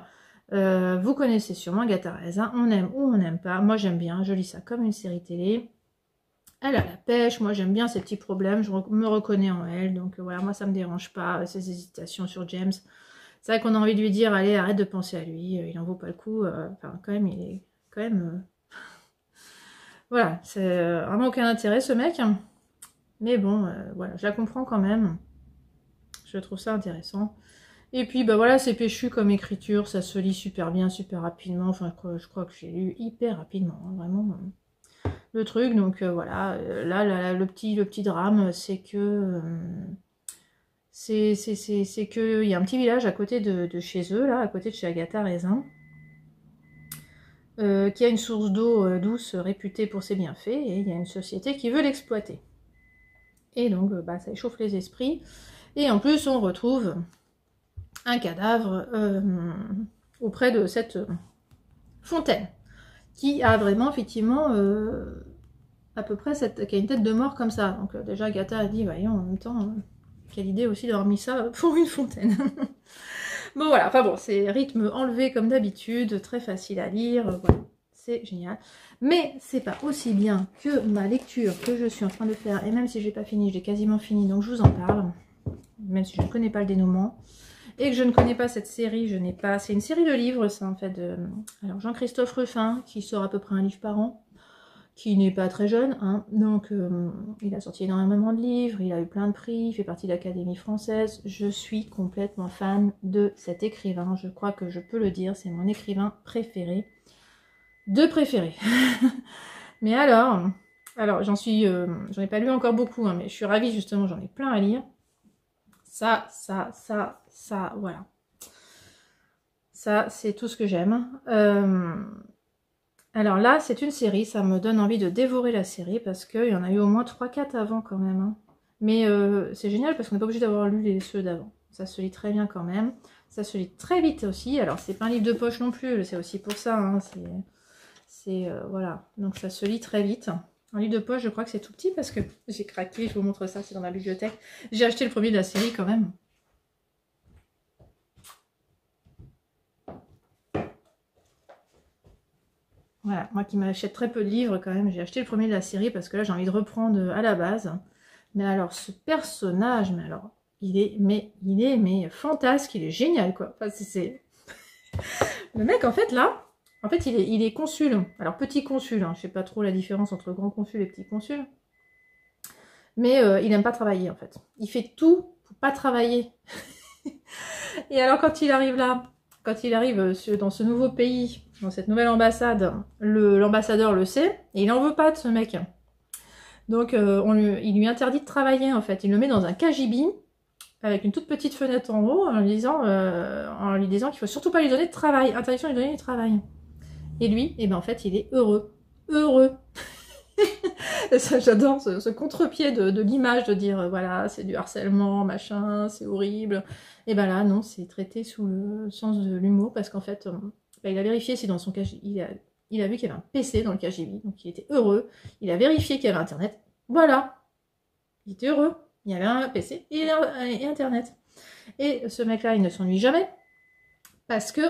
Vous connaissez sûrement Agatha Raisin. On aime ou on n'aime pas. Moi, j'aime bien. Je lis ça comme une série télé. Elle a la pêche. Moi, j'aime bien ses petits problèmes. Je me reconnais en elle. Donc, voilà, moi, ça me dérange pas. Ses hésitations sur James. C'est vrai qu'on a envie de lui dire, allez, arrête de penser à lui, il en vaut pas le coup. Enfin, quand même, il est quand même... Voilà, c'est vraiment aucun intérêt, ce mec. Mais bon, voilà, je la comprends quand même. Je trouve ça intéressant. Et puis, bah voilà, c'est péchu comme écriture, ça se lit super bien, super rapidement. Enfin, je crois que j'ai lu hyper rapidement, hein, vraiment. Le truc, donc voilà, là, le petit drame, c'est que... c'est qu'il y a un petit village à côté de chez eux, là, à côté de chez Agatha Raisin. qui a une source d'eau douce réputée pour ses bienfaits, et il y a une société qui veut l'exploiter. Et donc, ça échauffe les esprits. Et en plus, on retrouve un cadavre auprès de cette fontaine, qui a vraiment, effectivement, à peu près, qui a une tête de mort comme ça. Donc déjà, Agatha a dit, voyons, en même temps, quelle idée aussi d'avoir mis ça pour une fontaine. Bon, voilà, enfin bon, c'est rythme enlevé comme d'habitude, très facile à lire, voilà, c'est génial. Mais c'est pas aussi bien que ma lecture que je suis en train de faire, et même si j'ai pas fini, j'ai quasiment fini, donc je vous en parle, même si je ne connais pas le dénouement. Et que je ne connais pas cette série, je n'ai pas... C'est une série de livres, ça, en fait, de... Alors, Jean-Christophe Ruffin, qui sort à peu près un livre par an, qui n'est pas très jeune, hein. Donc il a sorti énormément de livres, il a eu plein de prix, il fait partie de l'Académie française. Je suis complètement fan de cet écrivain, je crois que je peux le dire, c'est mon écrivain préféré. De préféré. Mais alors j'en ai pas lu encore beaucoup, hein, mais je suis ravie justement, j'en ai plein à lire. Ça, voilà. Ça, c'est tout ce que j'aime. Alors là, c'est une série, ça me donne envie de dévorer la série, parce qu'il y en a eu au moins 3-4 avant quand même. Hein. Mais c'est génial, parce qu'on n'est pas obligé d'avoir lu ceux d'avant. Ça se lit très bien quand même. Ça se lit très vite aussi. Alors, c'est pas un livre de poche non plus, c'est aussi pour ça. Hein. Voilà, donc ça se lit très vite. Un livre de poche, je crois que c'est tout petit, parce que j'ai craqué, je vous montre ça, c'est dans ma bibliothèque. J'ai acheté le premier de la série quand même. Voilà, moi qui m'achète très peu de livres quand même, j'ai acheté le premier de la série parce que là j'ai envie de reprendre à la base. Mais alors ce personnage, mais alors, il est fantasque, il est génial quoi. Enfin, le mec en fait là, en fait il est consul. Alors petit consul, hein, je sais pas trop la différence entre grand consul et petit consul. Mais il aime pas travailler en fait. Il fait tout pour pas travailler. Et alors quand il arrive là, quand il arrive dans ce nouveau pays, dans cette nouvelle ambassade, l'ambassadeur le sait, et il n'en veut pas de ce mec. Donc il lui interdit de travailler en fait. Il le met dans un cagibi, avec une toute petite fenêtre en haut, en lui disant qu'il faut surtout pas lui donner de travail. Interdiction de lui donner du travail. Et lui, eh ben en fait, il est heureux. Heureux. J'adore ce contre-pied de l'image, de dire voilà, c'est du harcèlement, machin, c'est horrible. Et ben là, non, c'est traité sous le sens de l'humour, parce qu'en fait, il a vérifié si dans son KGB, il a vu qu'il y avait un PC dans le KGB, donc il était heureux. Il a vérifié qu'il y avait Internet. Voilà. Il était heureux. Il y avait un PC et Internet. Et ce mec-là, il ne s'ennuie jamais, parce que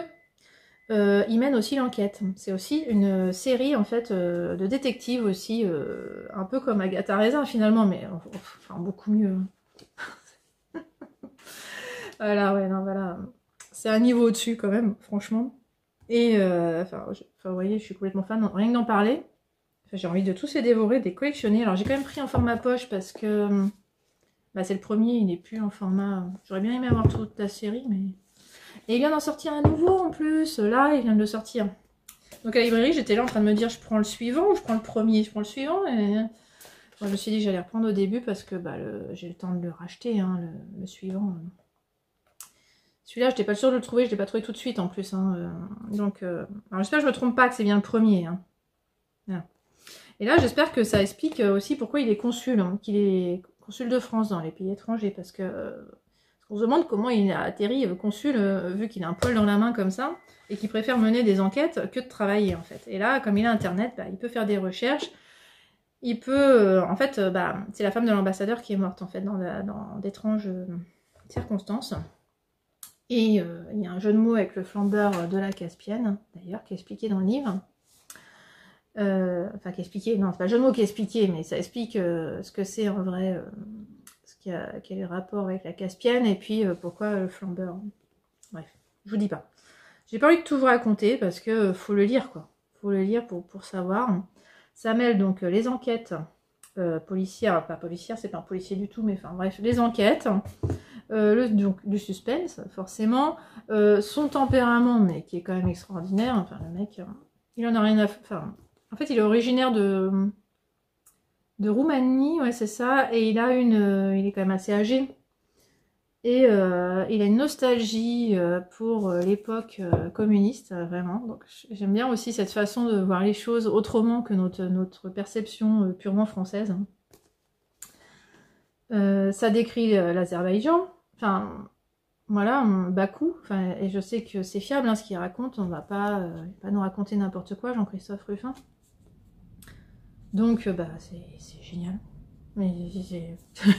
il mène aussi l'enquête. C'est aussi une série en fait de détectives aussi, un peu comme Agatha Raisin finalement, mais enfin beaucoup mieux. Voilà, ouais, non, voilà. C'est un niveau au-dessus quand même, franchement. Et vous voyez, je suis complètement fan, rien que d'en parler. J'ai envie de tous les dévorer, de les collectionner. Alors j'ai quand même pris en format poche parce que c'est le premier, il n'est plus en format. J'aurais bien aimé avoir toute la série, mais. Et il vient d'en sortir un nouveau en plus, là il vient de le sortir. Donc à la librairie j'étais là en train de me dire je prends le suivant ou je prends le premier. Je prends le suivant et je me suis dit que j'allais reprendre au début parce que j'ai le temps de le racheter, hein, le suivant. Celui-là j'étais pas sûre de le trouver, je l'ai pas trouvé tout de suite en plus. Hein, donc alors j'espère que je me trompe pas, que c'est bien le premier. Hein. Voilà. Et là j'espère que ça explique aussi pourquoi il est consul, hein, qu'il est consul de France dans les pays étrangers, parce que... On se demande comment il a atterri consul, vu qu'il a un poil dans la main comme ça, et qu'il préfère mener des enquêtes que de travailler en fait. Et là, comme il a internet, il peut faire des recherches, il peut... en fait, c'est la femme de l'ambassadeur qui est morte en fait, dans d'étranges circonstances. Et il y a un jeu de mots avec le flambeur de la Caspienne, d'ailleurs, qui est expliqué dans le livre. Enfin, qui est expliqué, non, c'est pas le jeu de mots qui est expliqué, mais ça explique ce que c'est en vrai... quel est le rapport avec la Caspienne, et puis pourquoi le flambeur. Bref, je vous dis pas. J'ai pas envie de tout vous raconter, parce que faut le lire, quoi. Faut le lire pour savoir. Ça mêle donc les enquêtes policières, pas policières, c'est pas un policier du tout, mais enfin bref, les enquêtes, donc du suspense, forcément, son tempérament, mais qui est quand même extraordinaire. Enfin, le mec, il en a rien à faire. Enfin, en fait, il est originaire de Roumanie, ouais c'est ça, et il est quand même assez âgé. Et il a une nostalgie pour l'époque communiste, vraiment. Donc j'aime bien aussi cette façon de voir les choses autrement que notre perception purement française. Ça décrit l'Azerbaïdjan. Enfin, voilà, Bakou. Enfin, et je sais que c'est fiable hein, ce qu'il raconte. On va pas nous raconter n'importe quoi, Jean-Christophe Ruffin. Donc, bah, c'est génial. Mais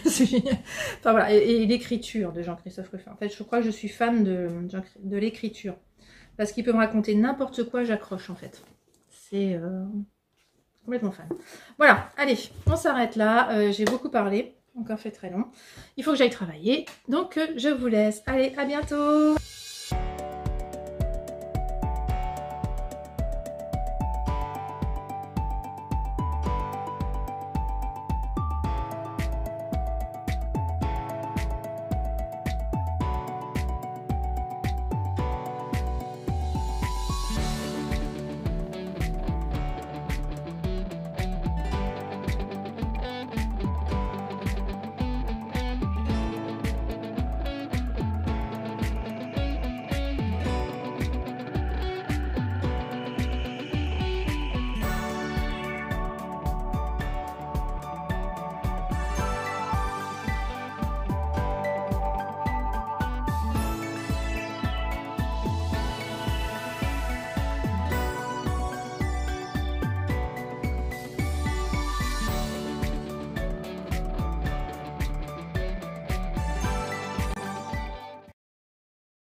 c'est génial. Enfin voilà, et l'écriture de Jean-Christophe Ruffin. En fait, je crois que je suis fan de l'écriture. Parce qu'il peut me raconter n'importe quoi, j'accroche en fait. C'est complètement fan. Voilà, allez, on s'arrête là. J'ai beaucoup parlé, encore fait très long. Il faut que j'aille travailler. Donc, je vous laisse. Allez, à bientôt!